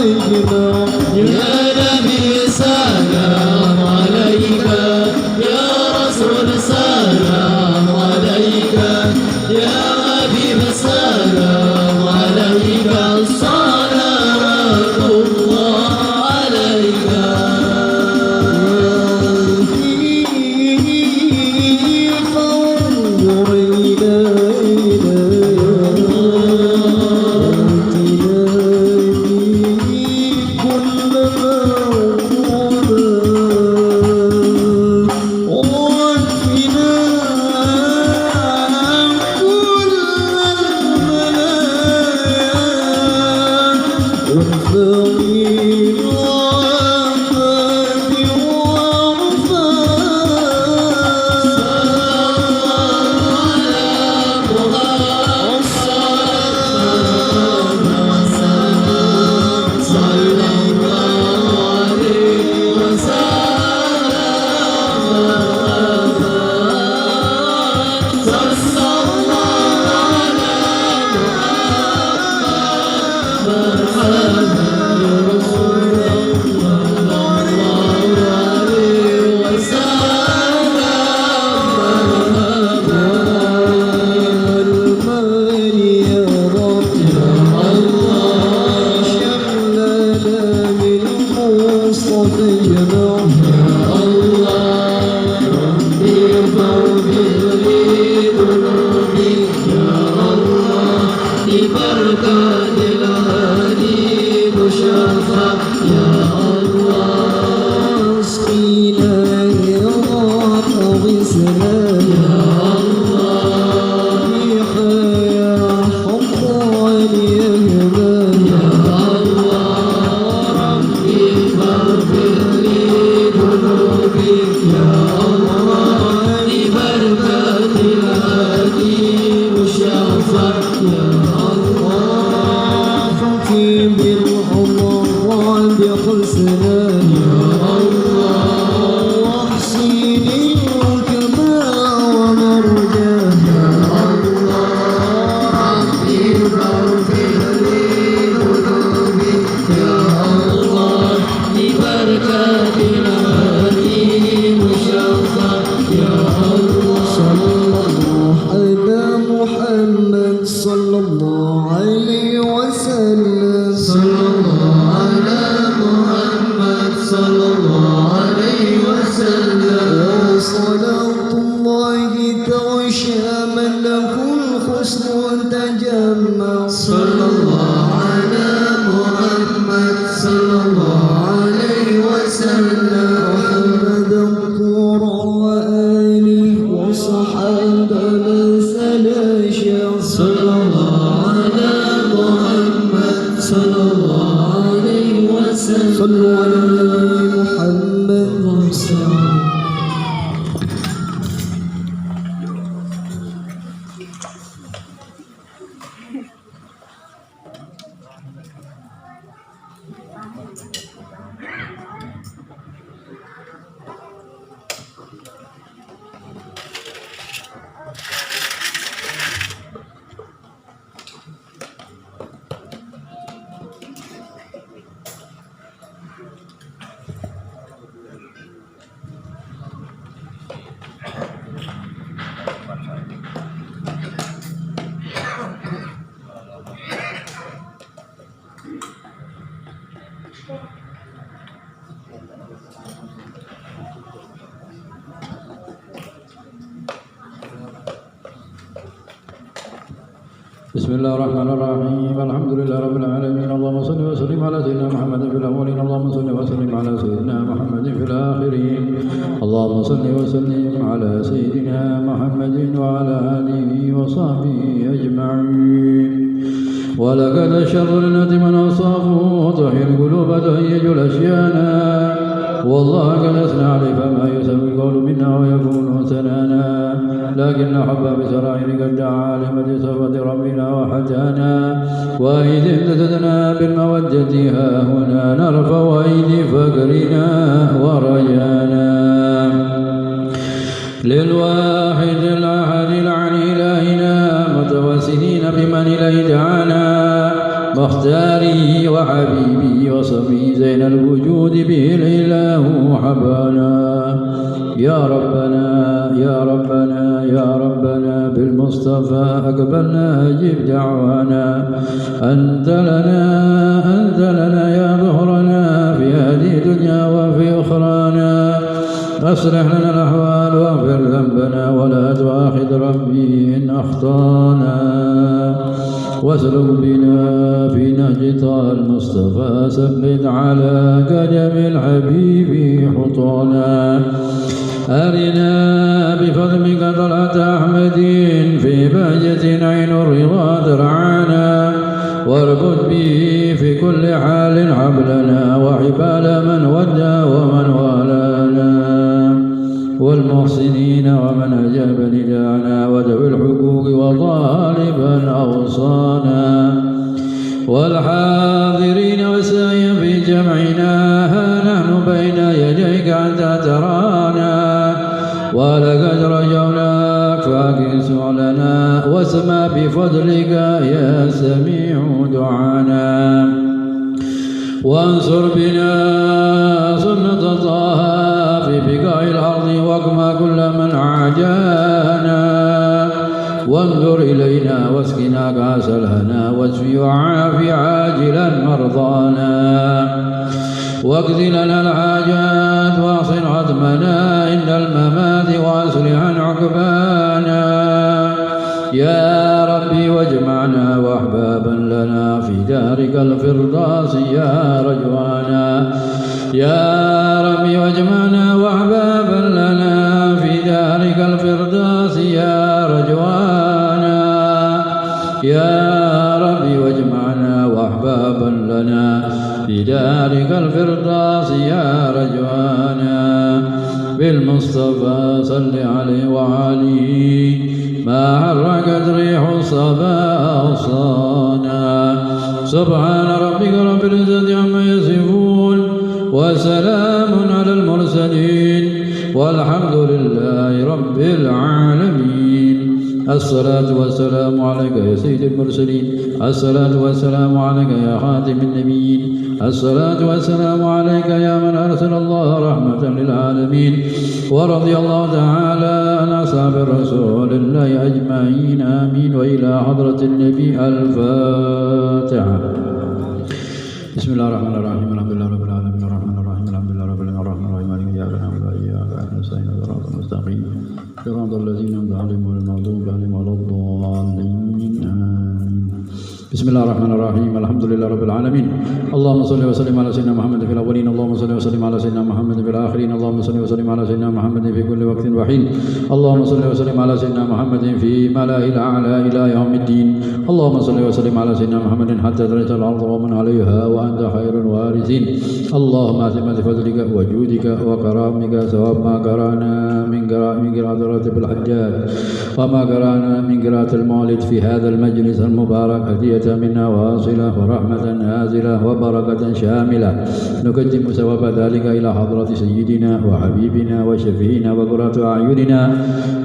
أجمع يا نبي سلام عليك يا رسول سلام عليك يا حبيب سلام عليك صلوات الله عليك فانظر إلينا بسم الله الرحمن الرحيم الحمد لله رب العالمين اللهم صل وسلم على سيدنا محمد في الأولين اللهم صل وسلم على سيدنا محمد في الآخرين اللهم صل وسلم على سيدنا محمد وعلى آله وصحبه أجمعين ولقد شر الناس من أصابه وتحيي القلوب تهيج الأشيانا والله قد أثنى عليه فما يسوي القول منا ويكون ثنانا لكن حب بسرائر قد دعا لمد صفة ربنا وحجانا وإذ امتددنا بالمودة ها هنا نرفع أيدي فقرنا ورجانا للواحد الأحد العلي إلهنا متوسلين بمن إليه دعانا مختاري وحبيبي وصفي زين الوجود به الإله حبانا يا ربنا يا ربنا يا ربنا بالمصطفى أقبلنا أجب دعوانا أنت لنا يا ظهرنا في هذه الدنيا وفي أخرانا أصلح لنا الأحوال واغفر ذنبنا ولا تؤاخذ ربي إن أخطانا واسلك بنا في نهج طه المصطفى ثبت على قدم الحبيب خطانا أرنا بفضلك طلعة أحمد في بهجة عين الرضا ترعانا واربط به في كل حال حبلنا وحبال من ودى ومن والانا والمحسنين ومن أجاب نداءنا وذوي الحقوق وطالبا أوصانا والحاضرين والسعي في جمعنا ها نحن بين يديك أنت ترانا ولقد رجوناك فاكس لنا واسمع بفضلك يا سميع دعانا وانصر بنا سنة طه في بقاع الأرض واقمع كل من عاجانا وانظر إلينا واسقنا كأس الهنا واشفي وعافي عاجلا مرضانا واقض لنا الحاجات واحسن ختمنا عند الممات واصلح عقبانا يا ربي واجمعنا واحبابا لنا في دارك الفردوس يا رجوانا يا ربي واجمعنا واحبابا لنا في دارك الفردوس يا رجوانا يا ربي واجمعنا واحبابا لنا في دارك الفردوس يا رجوانا بالمصطفى صل عليه وعليه ما حركت ريح الصبا أوصانا سبحان ربك رب العزة عما يصفون وسلام على المرسلين والحمد لله رب العالمين الصلاة والسلام عليك يا سيد المرسلين الصلاة والسلام عليك يا خاتم النبيين الصلاة والسلام عليك يا من أرسل الله رحمة للعالمين ورضي الله تعالى عن أصحاب رسول الله أجمعين آمين وإلى حضرة النبي الفاتحة بسم الله الرحمن الرحيم الحمد لله رب العالمين الرحمن الرحيم الحمد لله رب العالمين الرحمن الرحيم مالك إياك نعبد وإياك نستعين صراط المستقيم صراط الذين أنعمت عليهم غير المغضوب عليهم ولا الضالين آمين بسم الله الرحمن الرحيم الحمد لله رب العالمين اللهم صل وسلم على سيدنا محمد في الأولين اللهم صل وسلم على سيدنا محمد في الآخرين اللهم صل وسلم على سيدنا محمد في كل وقت وحين اللهم صل وسلم على سيدنا محمد في ملأ الأعلى إلى يوم الدين اللهم صل وسلم على سيدنا محمد حتى ترث الأرض ومن عليها وأنت خير الوارثين اللهم أتم بفضلك وجودك وكرامك ثواب ما قرانا من قراءة راتب الحجاج وما قرانا من قراءة المولد في هذا المجلس المبارك هدية منا واصلة ورحمة نازلة وبركة شاملة نقدم ثواب ذلك إلى حضرة سيدنا وحبيبنا وشفينا وقرة أعيننا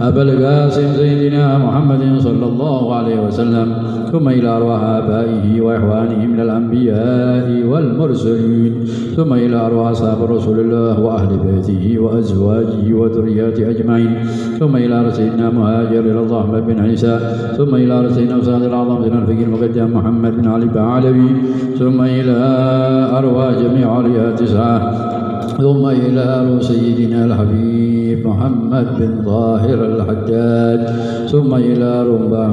أبا القاسم سيدنا محمد صلى الله عليه وسلم ثم إلى أرواح آبائه وإخوانه من الأنبياء والمرسلين ثم إلى أرواح أصحاب رسول الله وأهل بيته وأزواجه وذرياته أجمعين ثم إلى سيدنا مهاجر إلى الله أحمد بن عيسى ثم إلى سيدنا أستاذ الأعظم سيدنا الفقيه المقدم محمد بن علي بعلوي ثم إلى أرواح جميع عليها تسعة ثم إلى أرواح سيدنا الحبيب محمد بن طاهر الحداد ثم إلى أرواح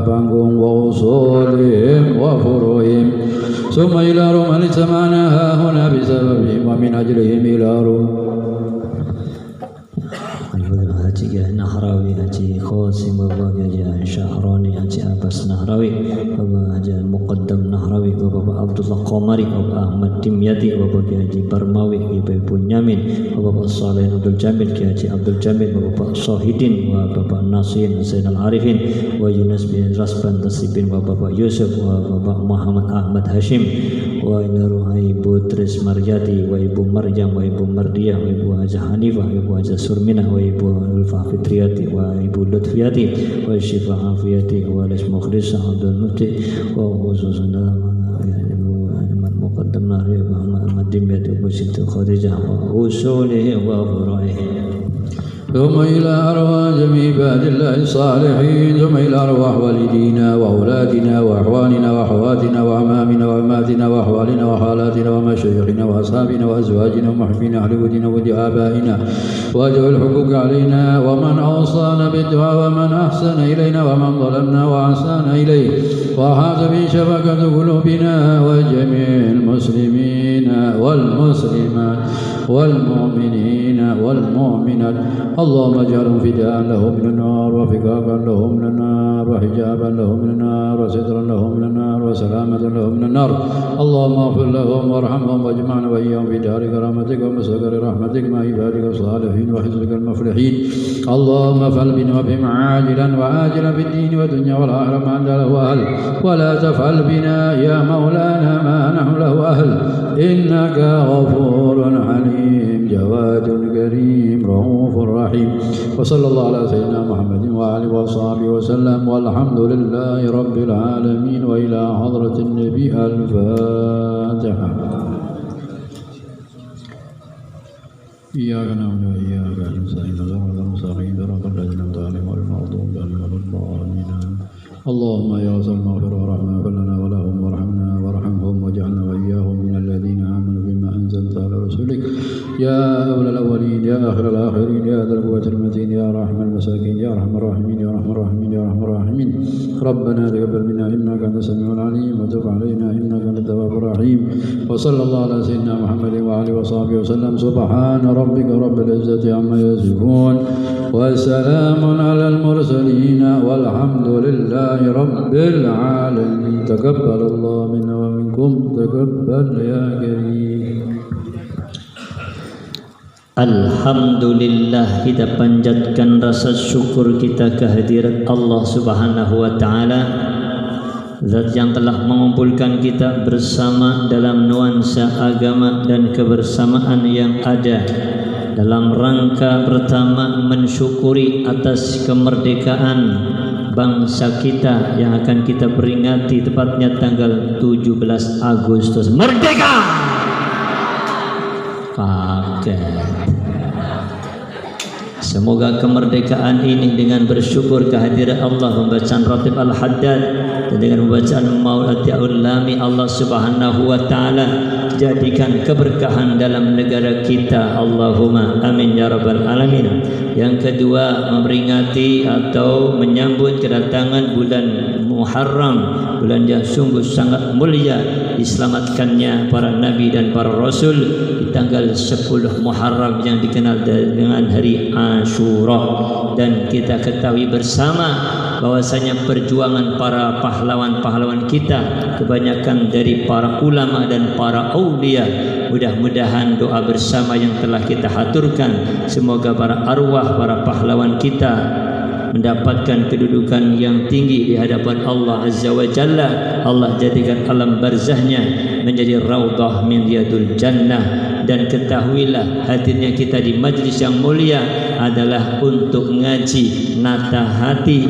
بانغون وأصولهم وفروعهم ثم إلى أرواح من سمعناها هنا بسببهم ومن أجلهم إلى أرواح Haji Nahrawi, Haji Khosim, Bapak Haji Syahroni, Haji Abbas Nahrawi, Bapak Haji Muqaddam Nahrawi, Bapak Abdullah Qomari, Bapak Ahmad Dimyati, Bapak Haji Barmawi, Ibu Nyamin, Bapak Saleh Abdul Jamil, Haji Abdul Jamil, Bapak Sohidin, Bapak Nasirin Zainal Arifin, wa Yunus bin Rasban Tasibin, Bapak Yusuf, Bapak Muhammad Ahmad Hashim, wa ila ruh Ibu Tris Maryati, wa Ibu Maryam, wa Ibu Mardiah, wa Ibu Hajah Hanifah, wa Ibu Hajah Surminah, wa Ibu Ulfah Fitriati, wa Ibu Lutfiati, wa Syifa Afiyati, wa Alis Mukhlisah Abdul Mufti, wa khususan dalam Ibu Ahmad Muqaddam Nahri, wa Ahmad Dimyati, wa Siti Khadijah, wa usulihi wa furaihi. ثم إلى أرواح جميع عباد الله الصالحين، ثم إلى أرواح والدينا وأولادنا وأخواننا وأخواتنا وأمامنا وأماتنا وأحوالنا وخالاتنا ومشايخنا وأصحابنا وأزواجنا ومحبين أهل ودنا ودي آبائنا وذوي الحقوق علينا، ومن أوصانا بالدعاء ومن أحسن إلينا ومن ظلمنا وأحسن إليه، وأحاط بشفقة قلوبنا وجميع المسلمين والمسلمات والمؤمنين والمؤمنات، اللهم اجعلهم فداء لهم من النار وفكاكا لهم من النار وحجابا لهم من النار وسترا لهم من النار وسلامة لهم من النار، اللهم اغفر لهم وارحمهم واجمعنا وإياهم في دار كرامتك ومستقر رحمتك مع عبادك الصالحين وحزبك المفلحين، اللهم افعل بنا وبهم عاجلا وآجلا في الدين والدنيا والآخرة ما أنت له أهل، ولا تفعل بنا يا مولانا ما نحن له أهل، إنك غفور حليم جواد كريم رؤوف رحيم، وصلى الله على سيدنا محمد وآله وصحبه وسلم، والحمد لله رب العالمين، وإلى حضرة النبي الفاتحة. إياك نعبد وإياك نستعين صراط المستقيم صراط الذين أنعمت عليهم غير المغضوب عليهم ولا الضالين، اللهم يا واسع المغفرة والرحمة اغفر لنا ولهم وارحمنا وارحمهم واجعلنا وإياهم من الذين آمنوا بما أنزلت على رسولك يا أولى الأولين يا آخر الآخرين يا ذا القوة المتين يا رحم المساكين يا أرحم الراحمين يا أرحم الراحمين يا أرحم الراحمين، ربنا تقبل منا إنك أنت السميع العليم وتب علينا إنك أنت التواب الرحيم، وصلى الله على سيدنا محمد وآله وصحبه وسلم، سبحان ربك رب العزة عما يصفون وسلام على المرسلين والحمد لله رب العالمين، تقبل الله منا ومنكم تقبل يا كريم. Alhamdulillah, kita panjatkan rasa syukur kita kehadirat Allah Subhanahu wa taala, Zat yang telah mengumpulkan kita bersama dalam nuansa agama dan kebersamaan yang ada dalam rangka pertama mensyukuri atas kemerdekaan bangsa kita yang akan kita peringati tepatnya tanggal 17 Agustus. Merdeka! Pakai. Semoga kemerdekaan ini dengan bersyukur kehadiran Allah, membacaan Ratib Al-Haddad dan dengan membacaan Maulid Al-Lami, Allah Subhanahu wa taala jadikan keberkahan dalam negara kita. Allahumma amin ya rabbal alamin. Yang kedua, memperingati atau menyambut kedatangan bulan Muharram, bulan yang sungguh sangat mulia, diselamatkannya para nabi dan para rasul di tanggal 10 Muharram yang dikenal dengan hari Ashura. Dan kita ketahui bersama bahwasanya perjuangan para pahlawan-pahlawan kita kebanyakan dari para ulama dan para aulia. Mudah-mudahan doa bersama yang telah kita haturkan, semoga para arwah para pahlawan kita mendapatkan kedudukan yang tinggi di hadapan Allah Azza wa Jalla. Allah jadikan alam barzahnya menjadi raudhah min riyadul jannah. Dan ketahuilah, hadirnya kita di majlis yang mulia adalah untuk ngaji, nata hati,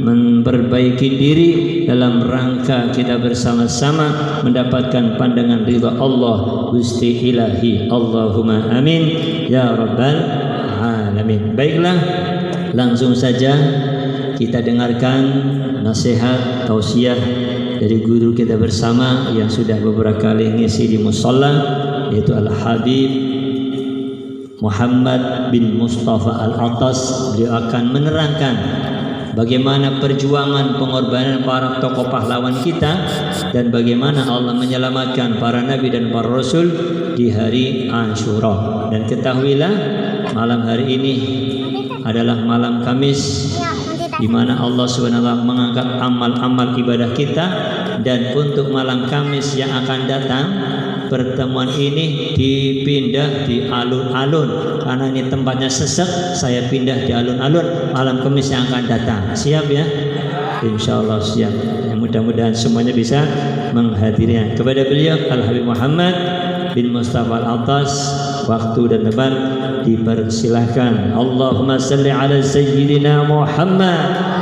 memperbaiki diri dalam rangka kita bersama-sama mendapatkan pandangan ridha Allah Gusti Ilahi. Allahumma amin ya rabbal alamin. Baiklah, langsung saja kita dengarkan nasihat tausiah dari guru kita bersama yang sudah beberapa kali ngisi di musalla, yaitu Al-Habib Muhammad bin Mustafa Al-Atas. Beliau akan menerangkan bagaimana perjuangan pengorbanan para tokoh pahlawan kita dan bagaimana Allah menyelamatkan para nabi dan para rasul di hari Ashura. Dan ketahuilah, malam hari ini adalah malam Kamis, di mana Allah SWT mengangkat amal-amal ibadah kita. Dan untuk malam Kamis yang akan datang, pertemuan ini dipindah di alun-alun karena ini tempatnya sesek. Saya pindah di alun-alun malam Kamis yang akan datang. Siap ya? Insya Allah siap. Mudah-mudahan semuanya bisa menghadirinya. Kepada beliau Al Habib Muhammad bin Mustafa Al-Atas, waktu dan tempat dipersilahkan. Allahumma salli ala sayyidina Muhammad.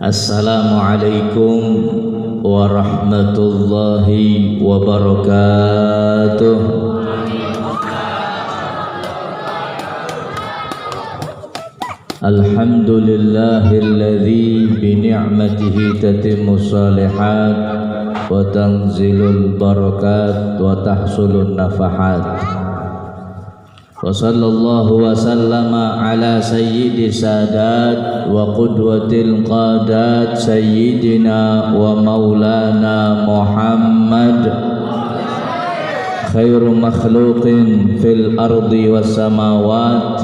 Assalamualaikum warahmatullahi wabarakatuh. Alhamdulillahilladzi bi ni'matihi tatimmus shalihat wa tanzilul barakat wa tahsulun nafahat. Wa sallallahu wa sallama ala sayyidi sadat wa qudwatil qadat sayyidina wa maulana Muhammad khairu makhluqin fil ardi was samawat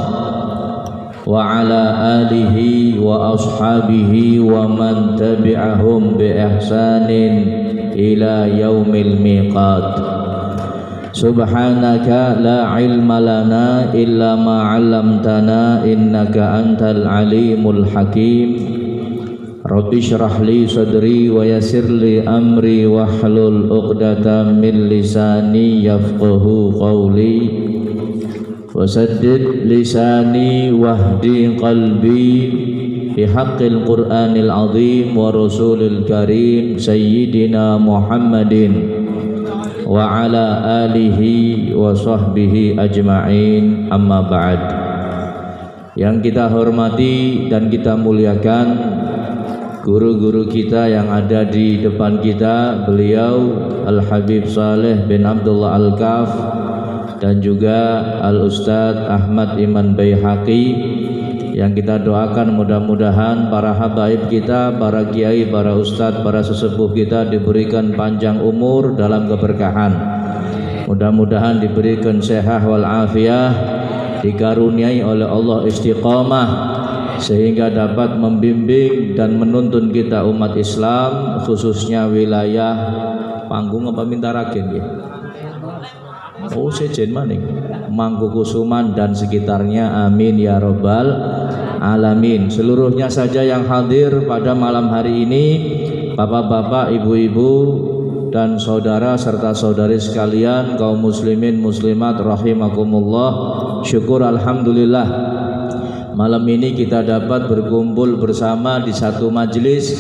wa ala alihi wa ashabihi wa man tabi'ahum bi ihsanin ila yaumil miqat. Subhanaka la ilma lana illa ma 'allamtana innaka antal alimul hakim. Rabbi shrah li sadri wa yassir li amri wahlul 'uqdatam min lisani yafqahu qawli wasaddid lisani wahdi qalbi bihaqqil qur'anil azim wa rasulil karim sayyidina Muhammadin wa ala alihi wa sahbihi ajma'in, amma ba'd. Yang kita hormati dan kita muliakan guru-guru kita yang ada di depan kita, beliau Al-Habib Saleh bin Abdullah Al-Kaf dan juga Al-Ustadz Ahmad Iman Baihaqi, yang kita doakan mudah-mudahan para habaib kita, para kiai, para ustadz, para sesepuh kita diberikan panjang umur dalam keberkahan. Mudah-mudahan diberikan sehat wal afiah, dikaruniai oleh Allah istiqamah sehingga dapat membimbing dan menuntun kita umat Islam, khususnya wilayah Panggung apa Mintaragen ya? Oh sejen maning Mangkukusuman dan sekitarnya, amin ya robbal alamin. Seluruhnya saja yang hadir pada malam hari ini, bapak-bapak, ibu-ibu dan saudara serta saudari sekalian, kaum muslimin muslimat rahimakumullah. Syukur alhamdulillah, malam ini kita dapat berkumpul bersama di satu majelis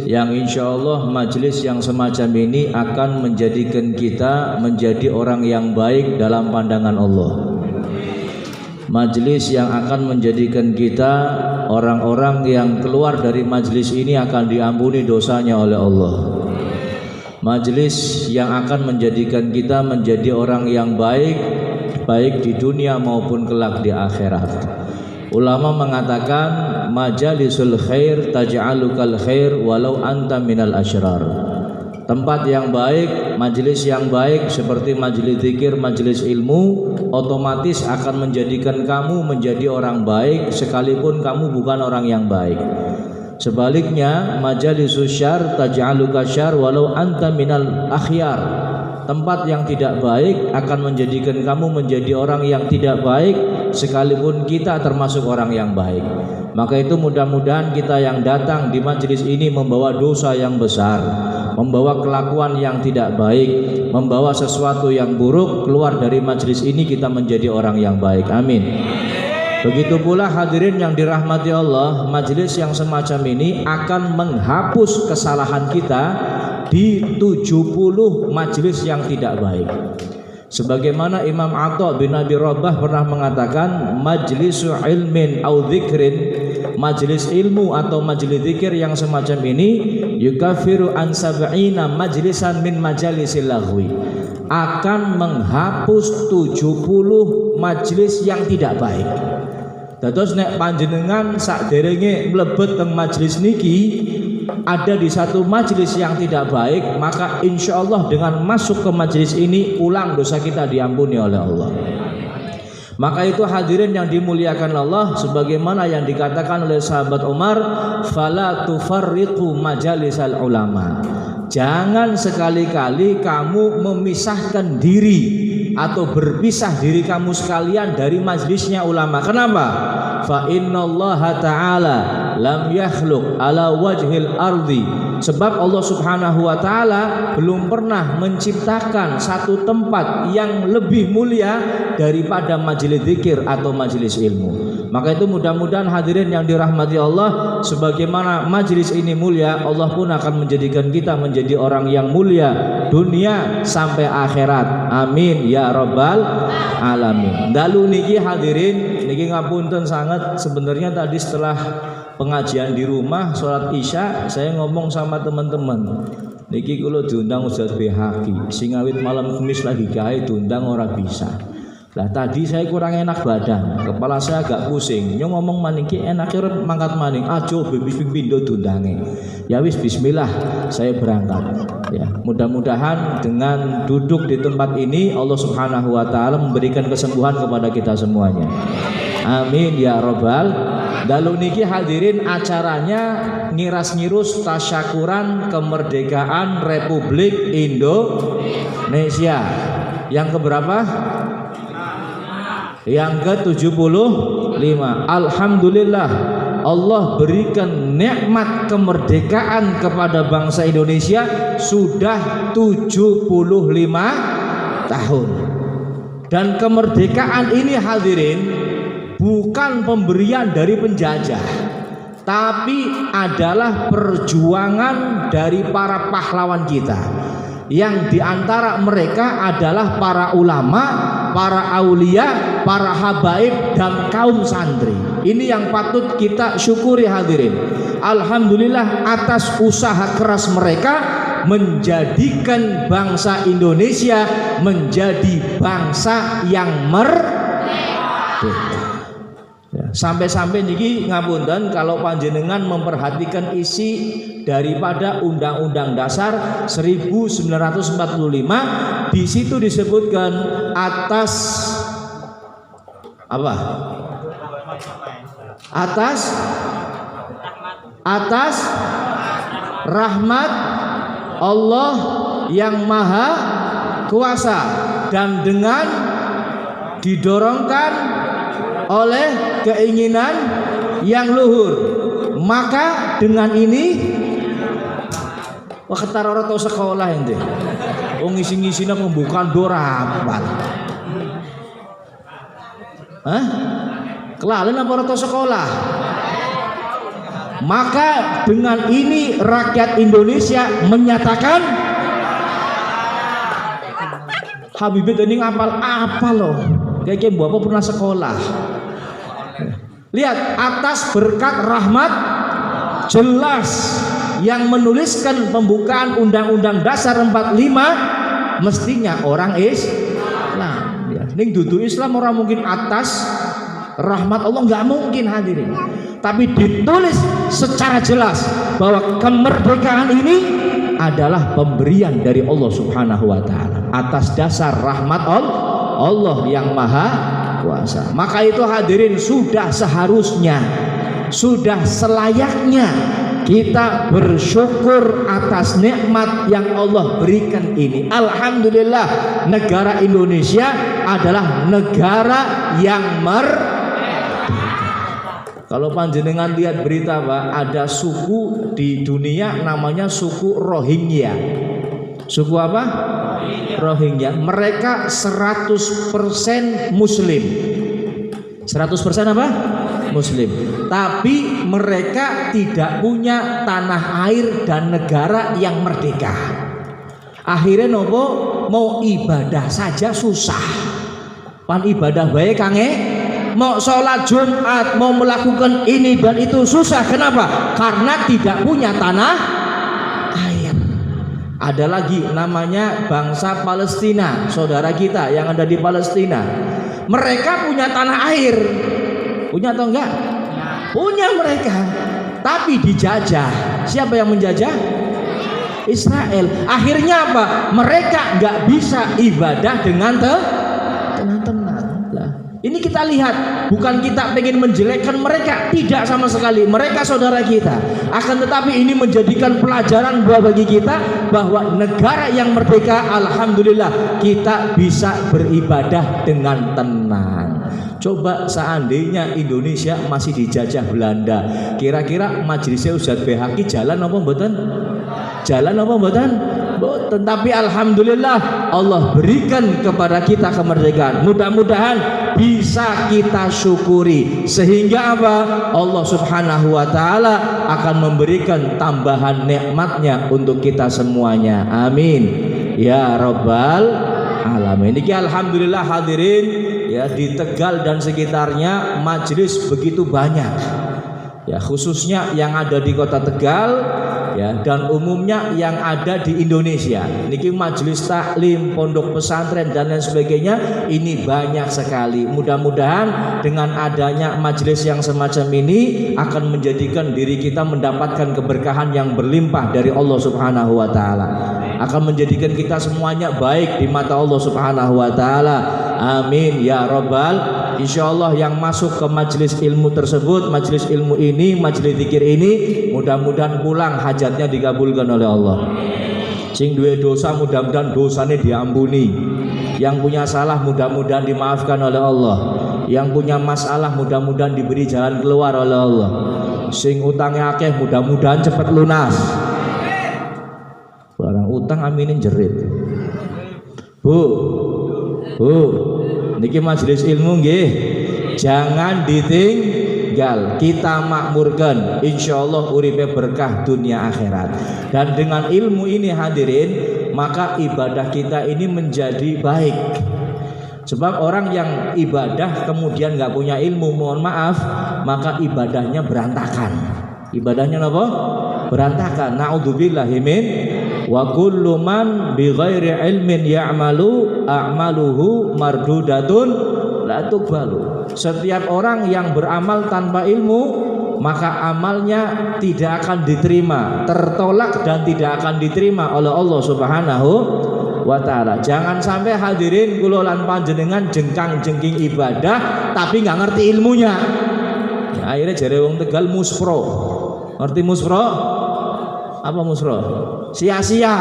yang insya Allah majelis yang semacam ini akan menjadikan kita menjadi orang yang baik dalam pandangan Allah. Majelis yang akan menjadikan kita orang-orang yang keluar dari majelis ini akan diampuni dosanya oleh Allah. Majelis yang akan menjadikan kita menjadi orang yang baik, baik di dunia maupun kelak di akhirat. Ulama mengatakan majalisul khair taj'alukal khair walau anta minal asyrar. Tempat yang baik, majelis yang baik seperti majelis zikir, majelis ilmu, otomatis akan menjadikan kamu menjadi orang baik sekalipun kamu bukan orang yang baik. Sebaliknya majalisus syar taj'aluka syar walau anta minal akhyar. Tempat yang tidak baik akan menjadikan kamu menjadi orang yang tidak baik sekalipun kita termasuk orang yang baik. Maka itu mudah-mudahan kita yang datang di majelis ini membawa dosa yang besar, membawa kelakuan yang tidak baik, membawa sesuatu yang buruk. Keluar dari majelis ini kita menjadi orang yang baik, amin. Begitu pula hadirin yang dirahmati Allah, majelis yang semacam ini akan menghapus kesalahan kita di 70 majelis yang tidak baik. Sebagaimana Imam Atha bin Abi Rabah pernah mengatakan, majlisu ilmin au dzikrin, majelis ilmu atau majelis zikir yang semacam ini yukafiru an sab'ina majlisan min majalisil lahwi, akan menghapus 70 majelis yang tidak baik. Dados nek panjenengan sakderenge mlebet teng majelis niki ada di satu majelis yang tidak baik, maka insya Allah dengan masuk ke majelis ini ulang dosa kita diampuni oleh Allah. Maka itu hadirin yang dimuliakan Allah, sebagaimana yang dikatakan oleh sahabat Umar, fala tufarriqu majalisal ulama. Jangan sekali-kali kamu memisahkan diri atau berpisah diri kamu sekalian dari majlisnya ulama. Kenapa? Fa innallaha ta'ala lam yakhluq ala wajhil ardi. Sebab Allah Subhanahu wa taala belum pernah menciptakan satu tempat yang lebih mulia daripada majelis zikir atau majelis ilmu. Maka itu mudah-mudahan hadirin yang dirahmati Allah, sebagaimana majelis ini mulia, Allah pun akan menjadikan kita menjadi orang yang mulia dunia sampai akhirat. Amin ya rabbal alamin. Dalu niki hadirin niki ngapunten sangat, sebenarnya tadi setelah pengajian di rumah sholat isya saya ngomong sama teman-teman, niki kalau diundang Ustaz BHQ sing awit malam Kamis lagi gawe diundang ora bisa. Lah tadi saya kurang enak badan, kepala saya agak pusing. Nyo ngomong maniki enaknya mangkat maning, ajo bebis pindo diundange. Ya wis bismillah, saya berangkat. Ya, mudah-mudahan dengan duduk di tempat ini Allah Subhanahu wa taala memberikan kesembuhan kepada kita semuanya. Amin ya rabbal. Dalu niki hadirin acaranya ngiras-ngirus tasyakuran kemerdekaan Republik Indonesia. Yang keberapa? Yang ke-75. Alhamdulillah Allah berikan nikmat kemerdekaan kepada bangsa Indonesia sudah 75 tahun. Dan kemerdekaan ini hadirin bukan pemberian dari penjajah, tapi adalah perjuangan dari para pahlawan kita, yang diantara mereka adalah para ulama, para aulia, para habaib, dan kaum santri. Ini yang patut kita syukuri hadirin. Alhamdulillah atas usaha keras mereka menjadikan bangsa Indonesia menjadi bangsa yang merdeka. Sampai-sampai niki ngapunten kalau panjenengan memperhatikan isi daripada Undang-Undang Dasar 1945, di situ disebutkan atas apa? Atas rahmat Allah yang Maha Kuasa dan dengan didorongkan oleh keinginan yang luhur, maka dengan ini wah ketara tau sekolah ente wong ngisi-ngisina pembukaan dorapat kelalen apa tau sekolah. Maka dengan ini rakyat Indonesia menyatakan Habibie ini ngapal apa loh, kayak bapak pernah sekolah. Lihat, atas berkat rahmat jelas yang menuliskan pembukaan Undang-Undang Dasar 45 mestinya orang Islam. Ya, ning dudu Islam orang mungkin atas rahmat Allah, nggak mungkin hadirin. Tapi ditulis secara jelas bahwa kemerdekaan ini adalah pemberian dari Allah Subhanahu wa taala atas dasar rahmat Allah yang Maha Kuasa. Maka itu hadirin sudah seharusnya, sudah selayaknya kita bersyukur atas nikmat yang Allah berikan ini. Alhamdulillah negara Indonesia adalah negara yang Kalau panjenengan lihat berita Pak, ada suku di dunia namanya suku Rohingya. Suku apa? Rohingya. Mereka 100% Muslim. 100% apa? Muslim. Tapi mereka tidak punya tanah air dan negara yang merdeka. Akhirnya nopo mau ibadah saja susah. Pan ibadah baik kange, mau sholat Jumat, mau melakukan ini dan itu susah. Kenapa? Karena tidak punya tanah. Ada lagi namanya bangsa Palestina, saudara kita yang ada di Palestina. Mereka punya tanah air, punya atau enggak? Punya mereka, tapi dijajah. Siapa yang menjajah? Israel. Akhirnya apa? Mereka enggak bisa ibadah dengan tenang. Lah, Ini kita lihat, bukan kita pengen menjelekkan mereka, tidak sama sekali. Mereka saudara kita. Akan tetapi ini menjadikan pelajaran bagi kita bahwa negara yang merdeka, alhamdulillah kita bisa beribadah dengan tenang. Coba seandainya Indonesia masih dijajah Belanda, kira-kira majelisnya Ustadz Behaki jalan apa mboten? Jalan apa mboten? Tetapi alhamdulillah Allah berikan kepada kita kemerdekaan. Mudah-mudahan bisa kita syukuri sehingga apa? Allah Subhanahu wa taala akan memberikan tambahan nikmatnya untuk kita semuanya. Amin. Ya rabbal alamin. Niki alhamdulillah hadirin ya, di Tegal dan sekitarnya majelis begitu banyak. Ya, khususnya yang ada di Kota Tegal ya, dan umumnya yang ada di Indonesia. Niki majelis taklim, pondok pesantren dan lain sebagainya ini banyak sekali. Mudah-mudahan dengan adanya majelis yang semacam ini akan menjadikan diri kita mendapatkan keberkahan yang berlimpah dari Allah Subhanahu wa taala. Akan menjadikan kita semuanya baik di mata Allah Subhanahu wa taala. Amin ya rabbal. Insyaallah yang masuk ke majelis ilmu tersebut, majelis ilmu ini, majelis zikir ini, mudah-mudahan pulang hajatnya dikabulkan oleh Allah. Sing duwe dosa mudah-mudahan dosanya diampuni. Yang punya salah mudah-mudahan dimaafkan oleh Allah. Yang punya masalah mudah-mudahan diberi jalan keluar oleh Allah. Sing utangnya akeh mudah-mudahan cepat lunas. Barang utang aminin jerit. Bu, niki majelis ilmu nggih, jangan ditinggal, kita makmurkan, insyaallah uripe berkah dunia akhirat. Dan dengan ilmu ini hadirin, maka ibadah kita ini menjadi baik. Sebab orang yang ibadah kemudian nggak punya ilmu, mohon maaf, maka ibadahnya berantakan. Ibadahnya apa? Berantakan. Naudzubillahi min wa kullu man bi ghairi ilmin ya'malu a'maluhu mardudatun la tuqbalu. Setiap orang yang beramal tanpa ilmu maka amalnya tidak akan diterima, tertolak dan tidak akan diterima oleh Allah Subhanahu wa taala. Jangan sampai hadirin kula lan panjenengan jengkang-jengking ibadah tapi nggak ngerti ilmunya. Ya, akhirnya jare wong Tegal muspro. Ngerti muspro? Apa muspro? Sia-sia.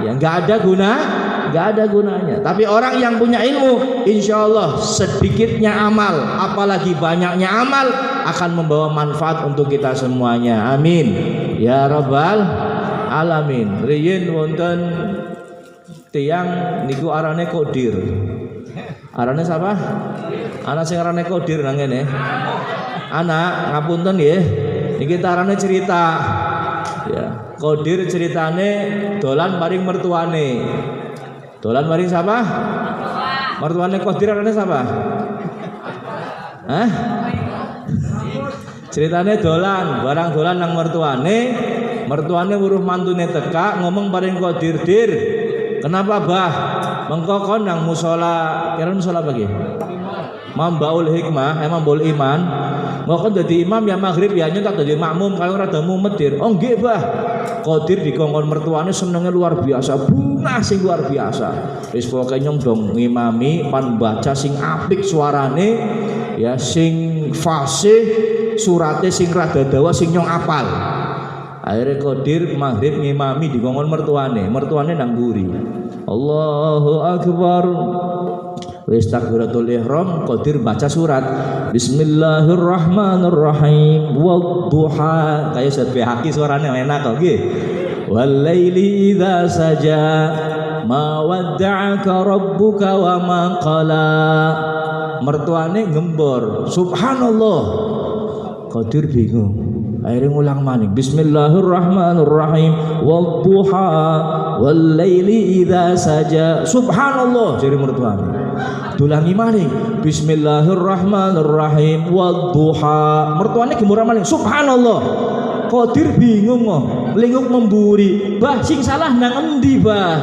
Ya nggak ada gunanya. Tapi orang yang punya ilmu, insya Allah sedikitnya amal, apalagi banyaknya amal akan membawa manfaat untuk kita semuanya. Amin. Ya rabbal alamin. Riyin wonten tiang niku arane Kodir. Arane siapa? Anak sing arane Kodir nang ngene. Anak ngapunten nggih. Niki arane cerita. Ya, Kodir ceritane dolan maring mertuane. Dolan maring siapa? Mertuane Kodir arane siapa? Hah? Ceritane dolan, barang dolan nang mertuane wuruh mantune teka ngomong paring Kodir, "Dir, kenapa bah? Mengko kon nang musala, kira musala apa nggih? Mambaul hikmah, Mambaul iman. Mau kon dadi imam ya maghrib ya nyentak dadi makmum kalau rada mumet, Dir." "Oh nggih, Bah." Kodir dikongkon mertuane senenge luar biasa, bunga sing luar biasa. Wis pokoke nyong dong ngimami pan baca sing apik suarane, ya sing fasih, surate sing rada dawa sing nyong apal. Akhirnya Kodir maghrib ngimami dikongkon mertuane nang mburi. Allahu akbar. Wis takbiratul ihram, Kodir baca surat Bismillahirrahmanirrahim wadduha. Kayak Ustaz Behaki suaranya enak kok nggih. Walaili idza saja ma wadda'aka rabbuka wa ma qala. Mertuane gembor, subhanallah. Kodir bingung. Akhirnya ngulang maning Bismillahirrahmanirrahim wadduha walaili idza saja. Subhanallah jare mertuane. Dulangi maning Bismillahirrahmanirrahim wadduha. Mertuane gembor maning subhanallah. Kodir bingung kok, linguk memburi. "Bah, sing salah nang endi, Bah?"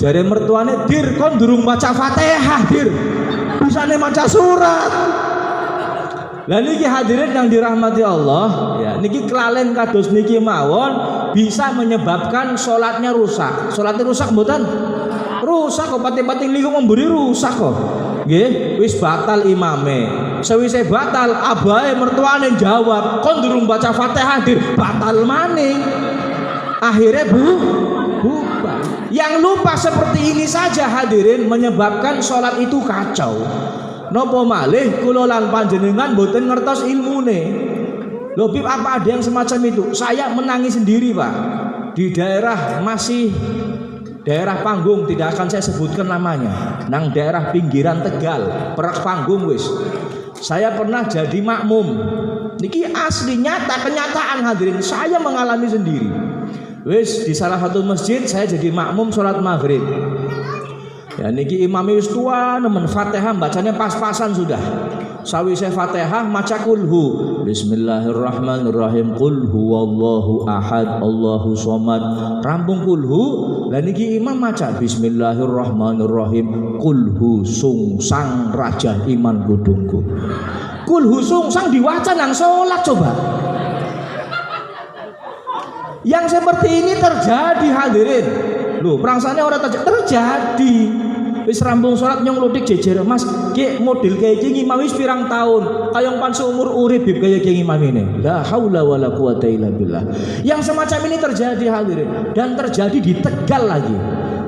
Jare mertuane, "Dir, kon durung maca Fatihah, Dir. Bisane maca surat." Lah niki hadirin yang dirahmati Allah, ya niki kelalen kados niki mawon bisa menyebabkan sholatnya rusak. Sholatnya rusak mboten? Rusak kok, pati-pati liku memberi rusak kok. nggih, wis batal imame. Sewise batal, abahe mertuane jawab, "Kon durung baca Fatihah, batal maning." Akhirnya bubar. Yang lupa seperti ini saja hadirin menyebabkan sholat itu kacau. Nopo malih kula lan panjenengan mboten ngertos ilmune. Lho Bib, apa ada yang semacam itu? Saya menangis sendiri, Pak. Di daerah daerah Panggung, tidak akan saya sebutkan namanya. Nang daerah pinggiran Tegal, Perak Panggung wis. Saya pernah jadi makmum. Niki asli nyata, kenyataan hadirin. Saya mengalami sendiri. Wis di salah satu masjid saya jadi makmum sholat maghrib. Ya niki imami wis tua, nemen Fatihah bacanya pas-pasan sudah. Sawise Fatihah maca kulhu. Bismillahirrahmanirrahim. Qul huwallahu ahad, Allahu somad. Rampung kulhu, lah niki imam maca Bismillahirrahmanirrahim. Kulhu sungsang raja iman kudungku. Kulhu sungsang diwaca nang salat coba. Yang seperti ini terjadi hadirin. Loh, perangsane orang terjadi. Wis rambung salat nyong ludik jejer, Mas, ki model kayak gini ngimam wis pirang tahun. Kayong pan seumur urip bib kayak gini ngimam ini. La haula wala quwata illa billah. Yang semacam ini terjadi hadirin dan terjadi di Tegal lagi.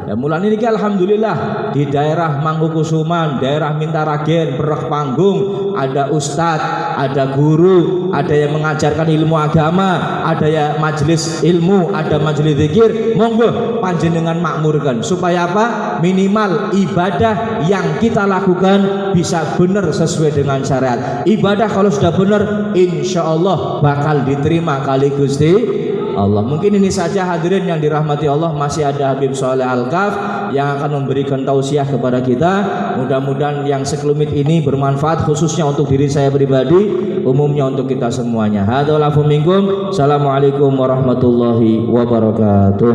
Ya mulane niki alhamdulillah di daerah Mangkukusuman, daerah Mintaragen, Perak Panggung ada ustadz, ada guru, ada yang mengajarkan ilmu agama, ada ya majelis ilmu, ada majelis zikir. Monggo panjenengan makmurkan supaya apa? Minimal ibadah yang kita lakukan bisa benar sesuai dengan syariat. Ibadah kalau sudah benar, insya Allah bakal diterima kali Gusti Allah. Mungkin ini saja hadirin yang dirahmati Allah. Masih ada Habib Soleh Al-Kaf yang akan memberikan tausiah kepada kita. Mudah-mudahan yang sekelumit ini bermanfaat, khususnya untuk diri saya pribadi, umumnya untuk kita semuanya. Hadzal afu minkum. Assalamualaikum warahmatullahi wabarakatuh.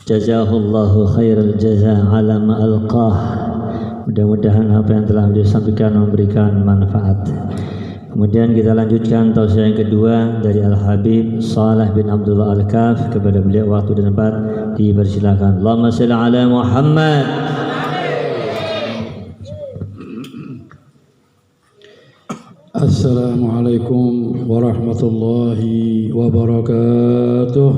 Jazahullahu khairal jazaa ala ma alqah. Mudah-mudahan apa yang telah disampaikan memberikan manfaat. Kemudian kita lanjutkan tausiah yang kedua dari Al-Habib Saleh bin Abdullah Al-Kaf. Kepada beliau waktu dan tempat dipersilakan. Allahumma shalli ala Muhammad. Assalamualaikum warahmatullahi wabarakatuh.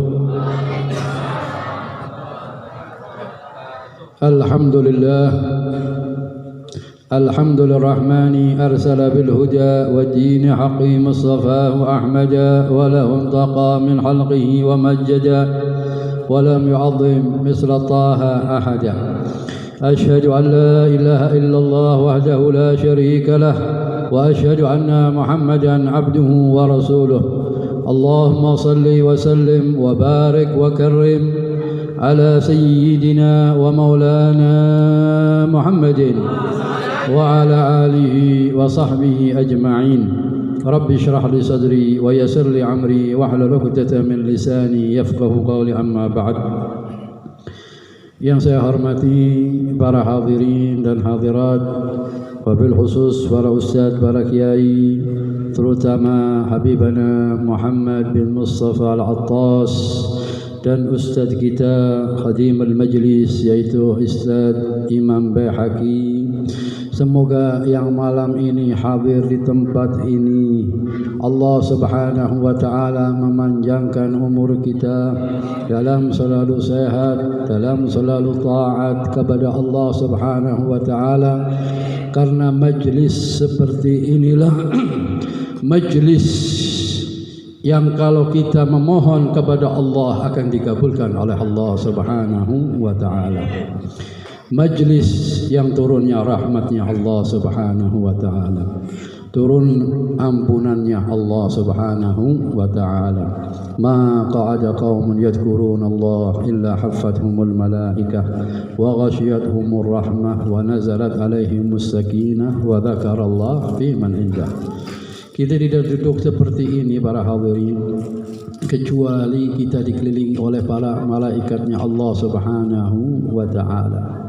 Alhamdulillah. الحمد للرحمن أرسل بالهدى والدين حقي مصطفاه أحمدا وله انتقى من حلقه ومجدا ولم يعظم مثل طه أحدا أشهد أن لا إله إلا الله وحده لا شريك له وأشهد أن محمدا عبده ورسوله اللهم صل وسلم وبارك وكرم على سيدنا ومولانا محمد وعلى آله وصحبه أجمعين رب اشرح لي صدري ويسر لي أمري واحلل عقدة من لساني يفقه قولي أما بعد. Yang saya hormati para hadirin dan hadirat, wabil khusus para ustadz, para kiai, terutama Habibana Muhammad bin Mustafa Al-Attas dan ustadz kita khadim al-majlis yaitu Ustadz Imam Baihaqi. Semoga yang malam ini hadir di tempat ini Allah subhanahu wa ta'ala memanjangkan umur kita dalam selalu sehat, dalam selalu taat kepada Allah subhanahu wa ta'ala. Karena majlis seperti inilah majlis yang kalau kita memohon kepada Allah akan dikabulkan oleh Allah subhanahu wa ta'ala. Majlis yang turunnya rahmatnya Allah subhanahu wa ta'ala, turun ampunannya Allah subhanahu wa ta'ala. Ma qa'ada qawmun yadhkuruna Allah illa haffathumul malaikah wa ghashiyatuhumur rahmah wa nazalat alaihimus sakinah wa dhakara Allah fi man indah. Kita tidak duduk seperti ini para hadirin kecuali kita dikelilingi oleh para malaikatnya Allah subhanahu wa ta'ala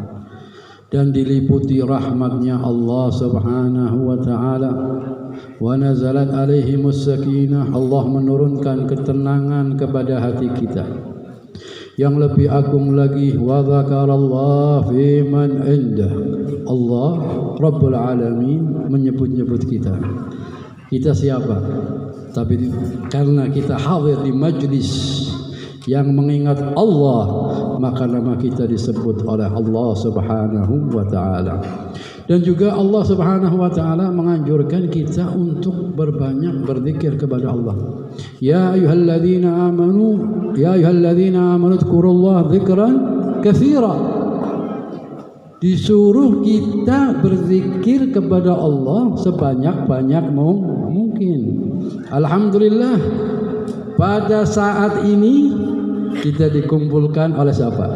dan diliputi rahmatnya Allah subhanahu wa ta'ala. Wa nazalat alaihimus sakinah, Allah menurunkan ketenangan kepada hati kita. Yang lebih agung lagi, wa dzakarallah fi man indah. Allah Rabbul Alamin menyebut-nyebut kita. Kita siapa? Tapi karena kita hadir di majlis yang mengingat Allah, maka nama kita disebut oleh Allah Subhanahu wa taala. Dan juga Allah Subhanahu wa taala menganjurkan kita untuk berbanyak berzikir kepada Allah. Ya ayyuhalladzina amanu dzkurullaha dzikran katsira. Disuruh kita berzikir kepada Allah sebanyak-banyak mungkin. Alhamdulillah, pada saat ini kita dikumpulkan oleh siapa?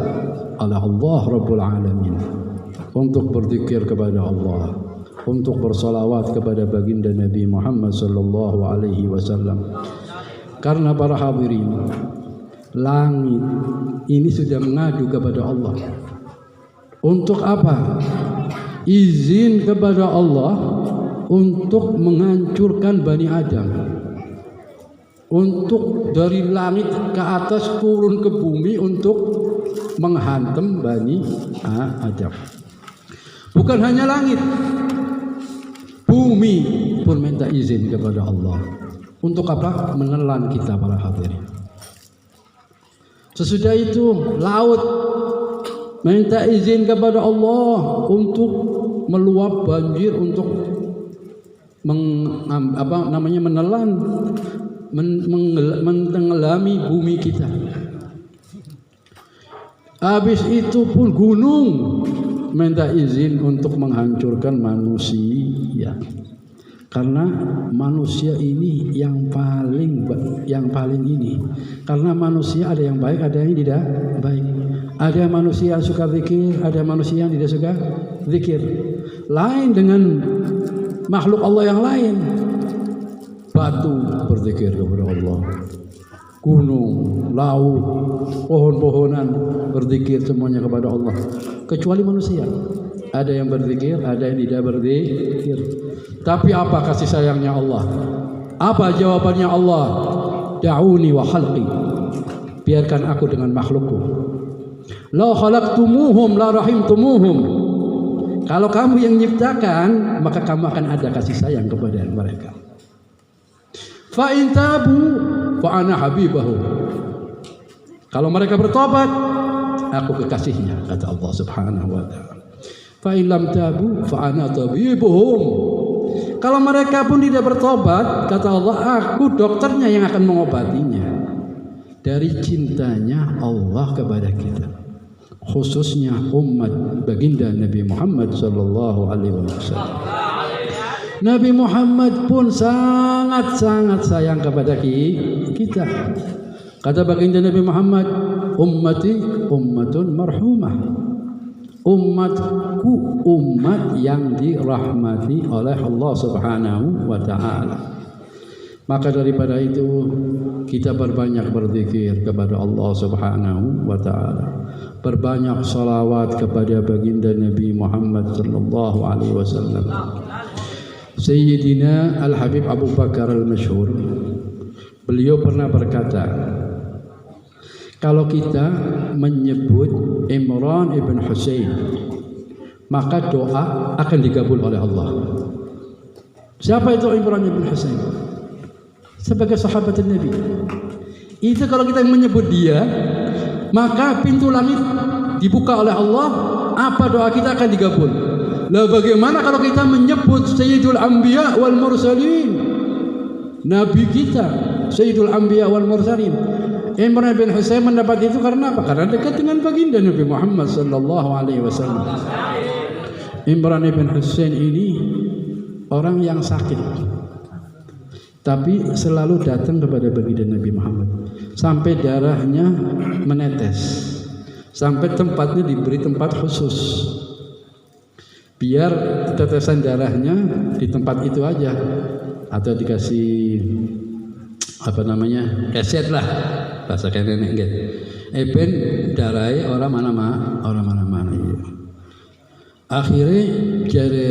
Oleh Allah Rabbul Alamin untuk berzikir kepada Allah, untuk bersalawat kepada baginda Nabi Muhammad sallallahu alaihi wasallam. Karena para hadirin, langit ini sudah mengadu kepada Allah. Untuk apa? Izin kepada Allah untuk menghancurkan Bani Adam. Untuk dari langit ke atas turun ke bumi untuk menghantam Bani Adam. Bukan hanya langit, bumi pun minta izin kepada Allah. Untuk apa? Menelan kita para hadirin. Sesudah itu laut minta izin kepada Allah untuk meluap banjir, untuk menelan, menenggelami bumi kita. Habis itu pun gunung minta izin untuk menghancurkan manusia. Karena manusia ini yang paling ini. Karena manusia ada yang baik, ada yang tidak baik. Ada manusia yang suka zikir, ada manusia yang tidak suka zikir. Lain dengan makhluk Allah yang lain. Batu berzikir kepada Allah, gunung, laut, pohon-pohonan berzikir semuanya kepada Allah. Kecuali manusia, ada yang berzikir, ada yang tidak berzikir. Tapi apa kasih sayangnya Allah? Apa jawabannya Allah? Da'uni wa khalqi, biarkan aku dengan makhlukku. La khalaqtumuhum la rahimtumuhum. Kalau kamu yang nyiptakan, maka kamu akan ada kasih sayang kepada mereka. Fa in tabu fa ana habibahu. Kalau mereka bertobat, aku kekasihnya, kata Allah Subhanahu wa taala. Fa in lam tabu fa ana tabibuhum. Kalau mereka pun tidak bertobat, kata Allah, aku dokternya yang akan mengobatinya. Dari cintanya Allah kepada kita, khususnya umat baginda Nabi Muhammad sallallahu alaihi wasallam. Nabi Muhammad pun sangat-sangat sayang kepada kita. Kata baginda Nabi Muhammad, ummati ummatun marhumah. Umatku umat yang dirahmati oleh Allah Subhanahu wa taala. Maka daripada itu kita berbanyak berzikir kepada Allah Subhanahu wa taala. Berbanyak salawat kepada baginda Nabi Muhammad sallallahu alaihi wasallam. Sayyidina Al-Habib Abu Bakar Al-Masyhur, beliau pernah berkata, kalau kita menyebut Imran ibn Husain, maka doa akan digabul oleh Allah. Siapa itu Imran ibn Husain? Sebagai sahabat Nabi. Itu kalau kita menyebut dia, maka pintu langit dibuka oleh Allah, apa doa kita akan digabul. Lah bagaimana kalau kita menyebut Sayyidul Anbiya wal Mursalin, Nabi kita Sayyidul Anbiya wal Mursalin. Imran bin Husain mendapat itu karena apa? Karena dekat dengan baginda Nabi Muhammad sallallahu alaihi wasallam. Imran bin Husain ini orang yang sakit, tapi selalu datang kepada baginda Nabi Muhammad sampai darahnya menetes, sampai tempatnya diberi tempat khusus biar tetesan darahnya di tempat itu aja, atau dikasih apa namanya, keset lah bahasa nenek gitu. Ben darai orang mana iya. Akhirnya jadi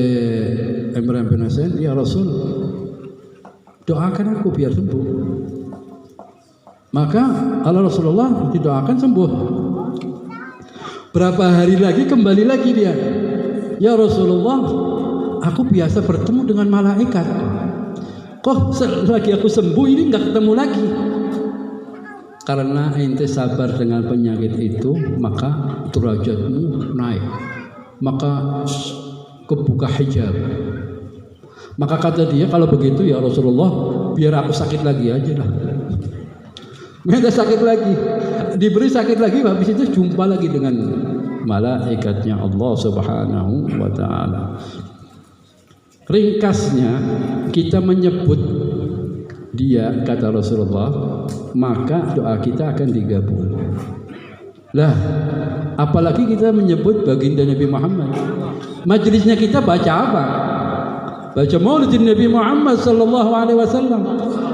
Imran bin Husain, ya Rasul, doakan aku biar sembuh. Maka Allah Rasulullah didoakan sembuh. Berapa hari lagi kembali lagi dia. Ya Rasulullah, aku biasa bertemu dengan malaikat. Kok selagi aku sembuh ini nggak ketemu lagi? Karena ente sabar dengan penyakit itu, maka derajatmu naik, maka kebuka hijab. Maka kata dia, kalau begitu ya Rasulullah, biar aku sakit lagi aja lah. Minta sakit lagi, diberi sakit lagi, habis itu jumpa lagi dengan malaikatnya Allah Subhanahu wa Ta'ala. Ringkasnya, kita menyebut dia, kata Rasulullah, maka doa kita akan digabung. Lah, apalagi kita menyebut baginda Nabi Muhammad. Majelisnya kita baca apa? Baca Maulid Nabi Muhammad sallallahu alaihi wasallam.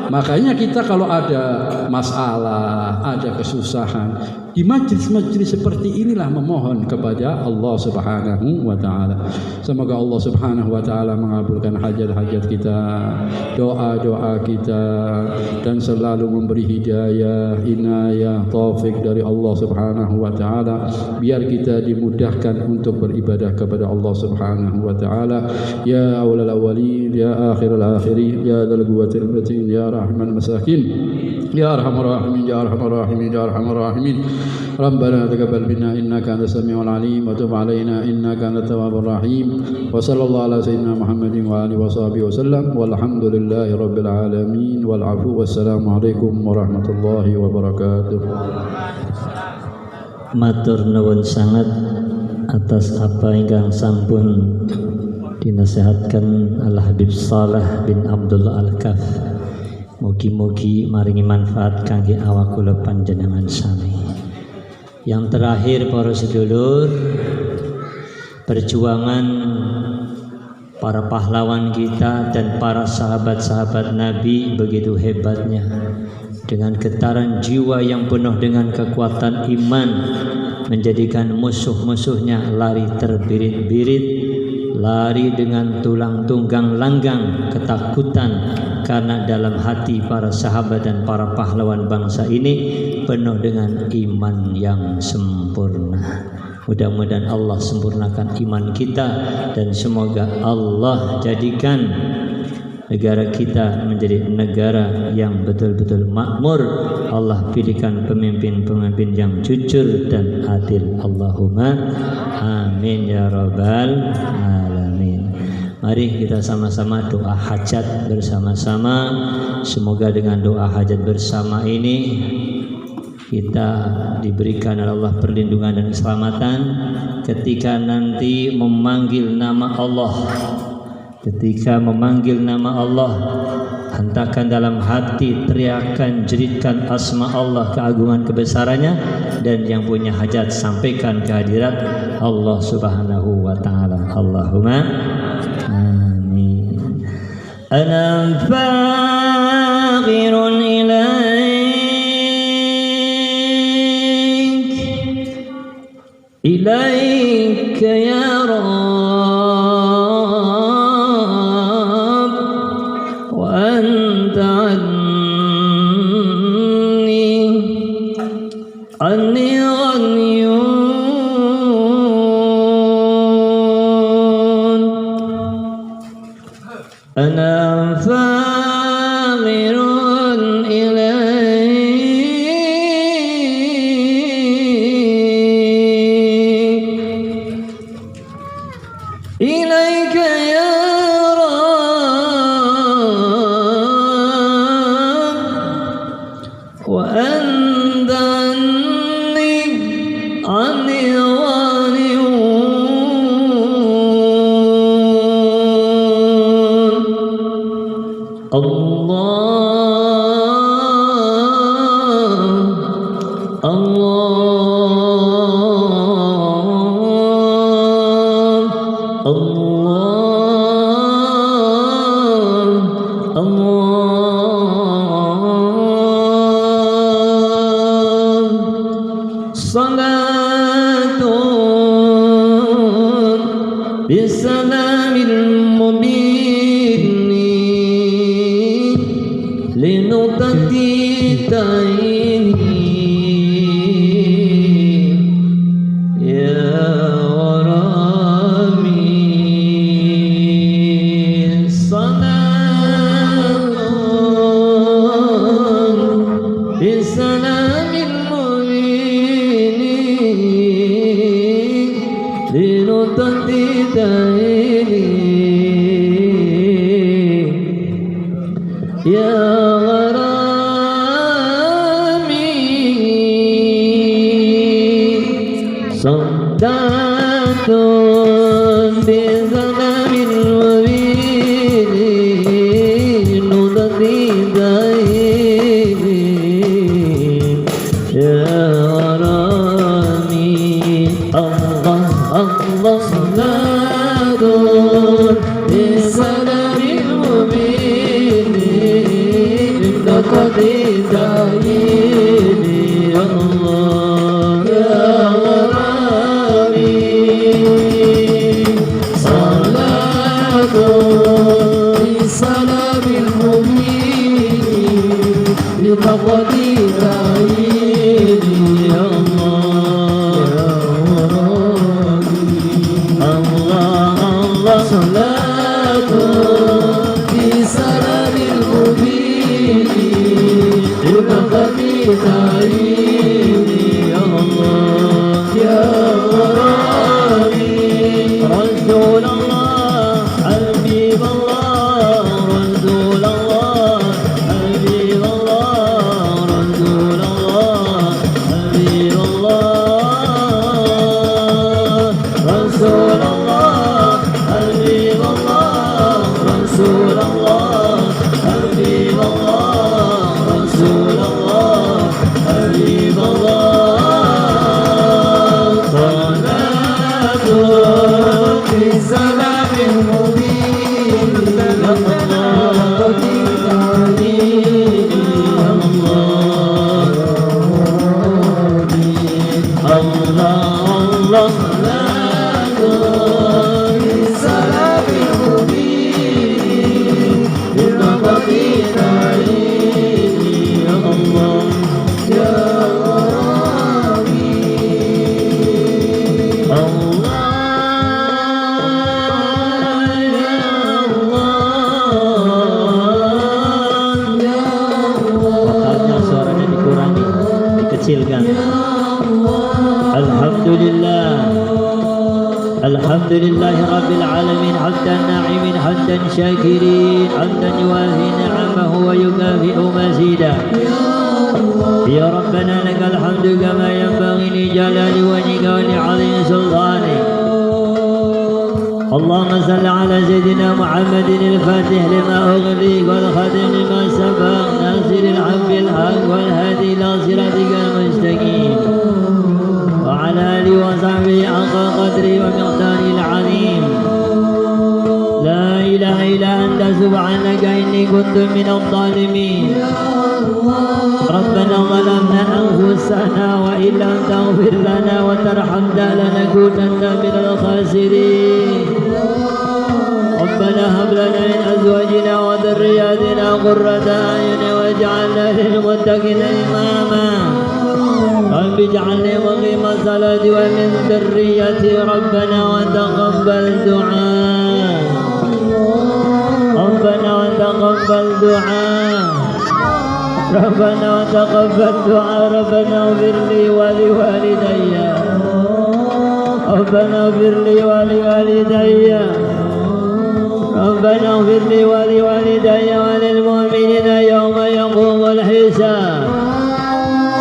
Makanya kita kalau ada masalah, ada kesusahan, di majelis-majelis seperti inilah memohon kepada Allah Subhanahu wa Ta'ala. Semoga Allah Subhanahu wa Ta'ala mengabulkan hajat-hajat kita, doa-doa kita, dan selalu memberi hidayah, inayah, taufik dari Allah Subhanahu wa Ta'ala, biar kita dimudahkan untuk beribadah kepada Allah Subhanahu wa Ta'ala. Ya awwalal awwalin, ya akhirul akhirin, ya dzal quwwatil matin, ya rahman masakin, ya arhamar rahimin, ya arhamar rahimin, ya arhamar rahimin. Rabbana taqabbal minna innaka antas samiul alim wa tub alaina innaka antat tawwabur rahim. Wa sallallahu ala sayyidina Muhammadin wa alihi washabihi wasallam walhamdulillahi rabbil alamin wal afu wassalamu alaikum warahmatullahi wabarakatuh. Matur nuwun sangat atas apa ingkang sampun dinasihatkan Al Habib Saleh bin Abdullah Al-Kaf. Mugi-mugi maringi manfaat kangge awak kula panjenengan sami. Yang terakhir para sedulur, perjuangan para pahlawan kita dan para sahabat-sahabat Nabi begitu hebatnya, dengan getaran jiwa yang penuh dengan kekuatan iman, menjadikan musuh-musuhnya lari terbirit-birit, lari dengan tulang tunggang langgang ketakutan, karena dalam hati para sahabat dan para pahlawan bangsa ini penuh dengan iman yang sempurna. Mudah-mudahan Allah sempurnakan iman kita, dan semoga Allah jadikan negara kita menjadi negara yang betul-betul makmur. Allah pilihkan pemimpin-pemimpin yang jujur dan adil. Allahumma amin ya rabbal alamin. Mari kita sama-sama doa hajat bersama-sama. Semoga dengan doa hajat bersama ini kita diberikan oleh Allah perlindungan dan keselamatan ketika nanti memanggil nama Allah. Ketika memanggil nama Allah, hantarkan dalam hati teriakan, jeritkan asma Allah, keagungan kebesarannya, dan yang punya hajat sampaikan ke hadirat Allah Subhanahu wa Ta'ala. Allahumma amin. Ana faqirun ilaik ya Rabb, عني غنيون أنا فاقر إليك يا رب وأنت عني غنيون صلاة بالسلام المبين لنقطة التعين يا غرامي صلاة بسلام المبين لنطق دائري يا غرامي صدعت بسلام المبين لنطق دائري يا غرامي الله الله صلاة بسلام المبين لقد دعيني يا الله يا غرامي صلاة بسلام المبين لقد دعيني يا الله الله الله صلاة بسلام المبين لقد دعيني يا الله يا غرامي رسول الله حبيب الله رسول الله حبيب الله رسول الله حبيب الله رسول الله حبيب الله رسول الله حبيب الله رسول الله حبيب الله صلاة بسلام مبين لقد دعيني يا الله الله صلاة بسلام مبين لقد دعيني يا الله يا غرامي Makanya suaranya dikurangi, dikecilkan. Alhamdulillah Alhamdulillahi Rabbil Alamin Hamdan na'imin hamdan syakirin Hamdan yuwafi ni'amahu wa yukafi'u mazida Ya Rabbana lakal hamdu kama yanbaghi li jalali wajhika wa li'azimi sultanik اللهم صل على سيدنا محمد الفاتح لما أغلق والخاتم لما سبق ناصر الحق بالحق والهادي إلى صراطك المستقيم وعلى آله وصحبه حق قدره ومقداره العظيم لا إله إلا أنت سبحانك إني كنت من الظالمين ربنا ظلمنا أنفسنا وإن لم تغفر لنا وترحمنا لنكونن من الخاسرين ربنا هب لنا من أزواجنا وذرياتنا قرة أعين واجعلنا للمتقين إماما رب اجعلني مقيم الصلاة ومن ذريتي ربنا وتقبل دعاء ربنا وتقبل دعاء ربنا وتقبل دعاء ربنا اغفر لي ولوالدي ربنا اغفر لي ولوالدي ربنا اغفر لي ولوالدي وللمؤمنين يوم يقوم الحساب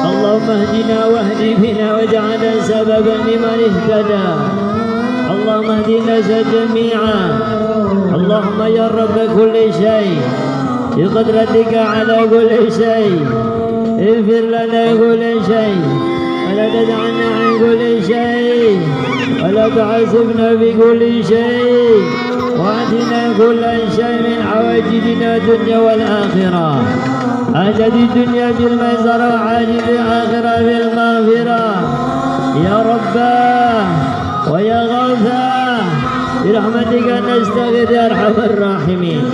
اللهم اهدنا واهد بنا واجعلنا سببا لمن اهتدى اللهم اهد الناس جميعا اللهم يا رب كل شيء بقدرتك على كل شيء اغفر لنا كل شيء ولا تدعنا عن كل شيء ولا تعذبنا بكل شيء وآتنا كل شيء من حوائجنا الدنيا والآخرة آتت الدنيا بالميسرة وعاجل الآخرة بالمغفرة يا رباه ويا غوثاه برحمتك نستغيث يا أرحم الراحمين.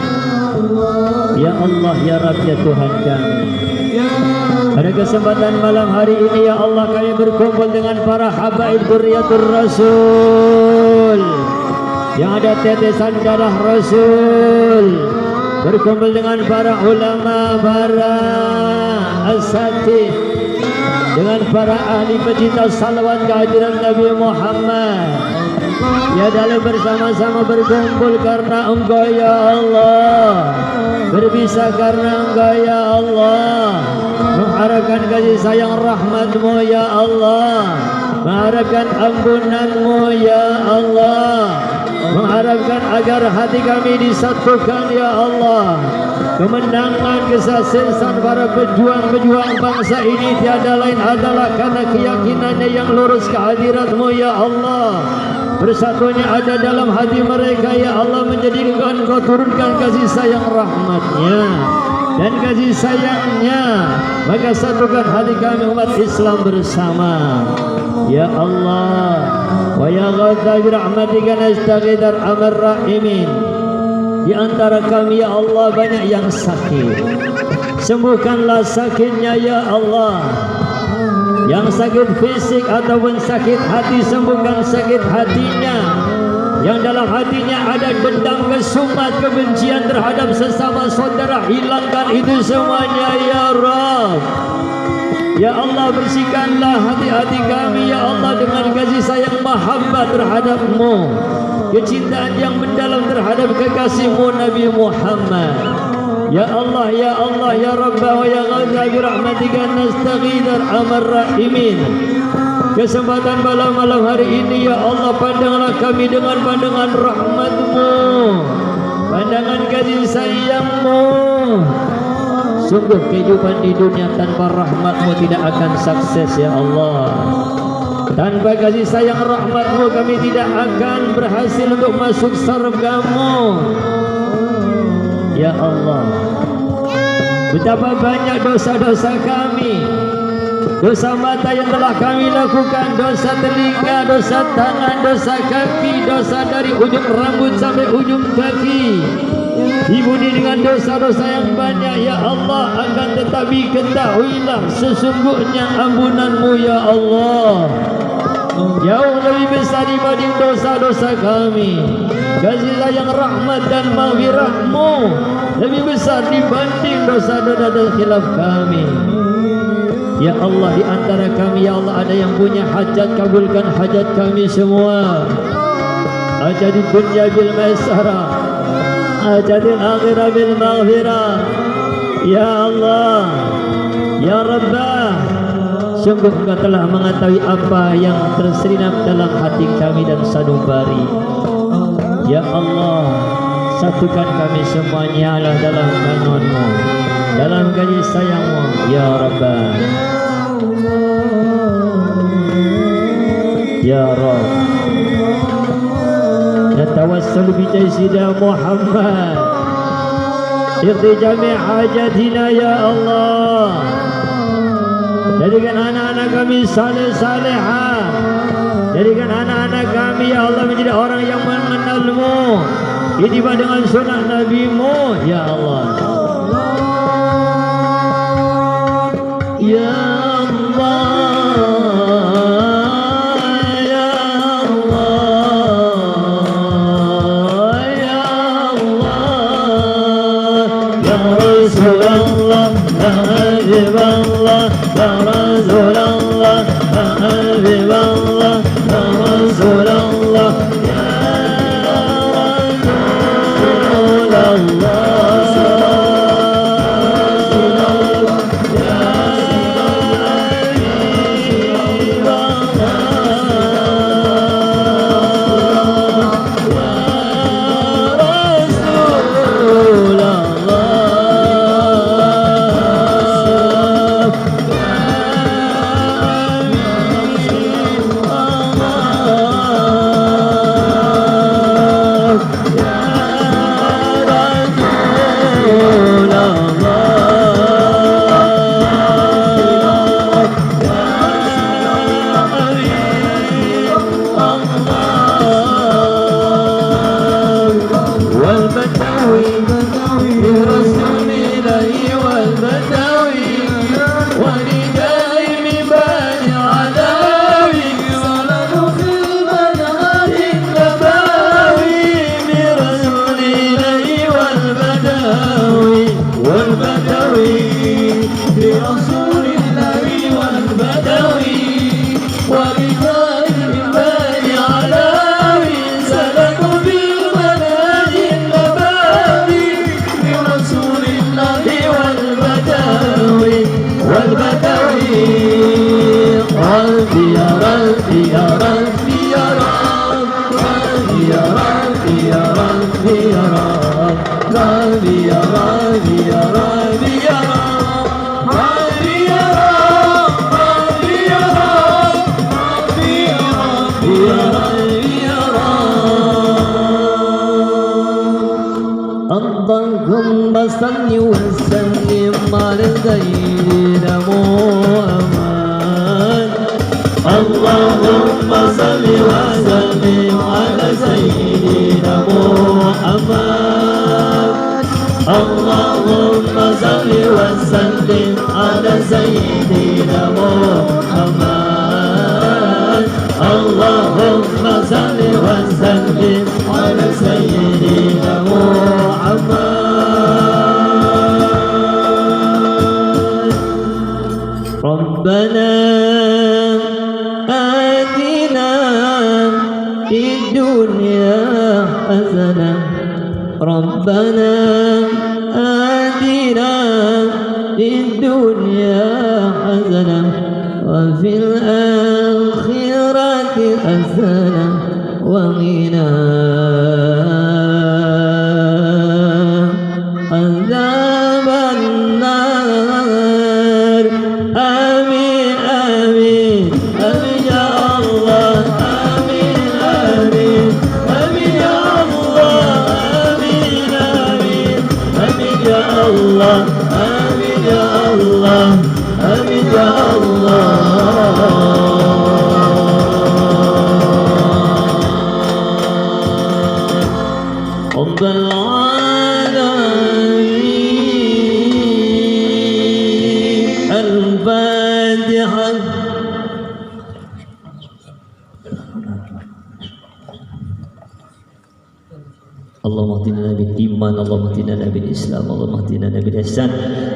Ya Allah, ya Rabb, ya Tuhan kami, Pada kesempatan malam hari ini ya Allah kami berkumpul dengan para habaib Dzurriyyatur Rasul yang ada tetesan darah Rasul, berkumpul dengan para ulama, para asatidz, dengan para ahli pecinta salawat kehadiran Nabi Muhammad. Ya dalam bersama-sama berkumpul karena Engkau ya Allah, berpisah karena Engkau ya Allah, mengharapkan kasih sayang rahmat-Mu ya Allah, mengharapkan ampunan-Mu ya Allah, mengharapkan agar hati kami disatukan ya Allah. Kemenangan kesuksesan para pejuang-pejuang bangsa ini tiada lain adalah karena keyakinannya yang lurus kehadirat-Mu ya Allah. Bersatunya ada dalam hati mereka ya Allah, menjadikan Engkau turunkan kasih sayang rahmat-Nya dan kasih sayang-Nya, maka satukan hati kami umat Islam bersama ya Allah. Wa ya ghadha bi rahmatika nastaghithar amar rahimin. Di antara kami ya Allah banyak yang sakit, sembuhkanlah sakitnya ya Allah. Yang sakit fisik ataupun sakit hati, sembuhkan sakit hatinya. Yang dalam hatinya ada dendam, kesumat, kebencian terhadap sesama saudara, hilangkan itu semuanya ya Rabb. Ya Allah, bersihkanlah hati-hati kami ya Allah dengan kasih sayang mahabbah terhadap-Mu, kecintaan yang mendalam terhadap kekasih-Mu Nabi Muhammad. Ya Allah, ya Allah, ya Rabbah wa ya Ghadha bi rahmatika nastaghithar amar rahimin. Kesempatan malam hari ini ya Allah, pandanglah kami dengan pandangan rahmat-Mu, pandangan kasih sayang-Mu. Sungguh kehidupan di dunia tanpa rahmat-Mu tidak akan sukses ya Allah. Tanpa kasih sayang rahmat-Mu kami tidak akan berhasil untuk masuk surga-Mu ya Allah. Betapa banyak dosa-dosa kami, dosa mata yang telah kami lakukan, dosa telinga, dosa tangan, dosa kaki, dosa dari ujung rambut sampai ujung kaki, dibunuh dengan dosa-dosa yang banyak ya Allah. Akan tetapi ketahuilah sesungguhnya ampunan-Mu ya Allah jauh lebih besar dibanding dosa-dosa kami. Kasih sayang rahmat dan maghfirah-Mu lebih besar dibanding dosa-dosa dan khilaf kami ya Allah. Di antara kami ya Allah ada yang punya hajat, kabulkan hajat kami semua. Ajadid dunya bil maisarah, ajadil akhirah bil maghfirah ya Allah ya Rabbah. Sungguh Engkau telah mengetahui apa yang terselinap dalam hati kami dan sanubari ya Allah. Satukan kami semuanya Allah dalam kanun-Mu, dalam kasih sayang-Mu ya Rabbah ya Rabb. Natawassalu bi sayyidina Muhammad iqdi jami' hajatina ya Allah. Jadikan anak-anak kami saleh-salehah, jadikan anak-anak kami ya Allah menjadi orang yang mengenal-Mu, ittiba dengan sunnah Nabi-Mu ya Allah ya Allah ya Allah ya Allah ya Rasulullah ya Habiballah ya Rasulullah ya Habiballah ya Rasulullah ya Rasulullah على سيدنا محمد اللهم صل وسلم على سيدنا محمد ربنا آتنا في الدنيا حسنة ربنا آتنا في الدنيا حسنة وفي الآخرة حسنة وقنا عذاب النار آمين آمين آمين يا الله آمين آمين آمين يا الله آمين آمين آمين يا الله آمين يا الله آمين يا الله رب العالمين الفاتحة اللهم اهدنا بالإيمان اللهم اهدنا بالإسلام اللهم اهدنا بالإحسان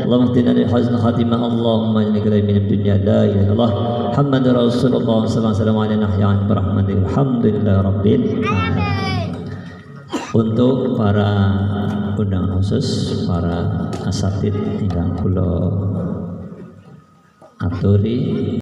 اللهم اهدنا لحسن خاتمة اللهم إنك لا من الدنيا لا إله إلا الله محمد رسول الله صلى الله عليه وسلم على nahyan برحمتك الحمد لله رب العالمين. Untuk para undangan khusus, para asatid ingkang kula aturi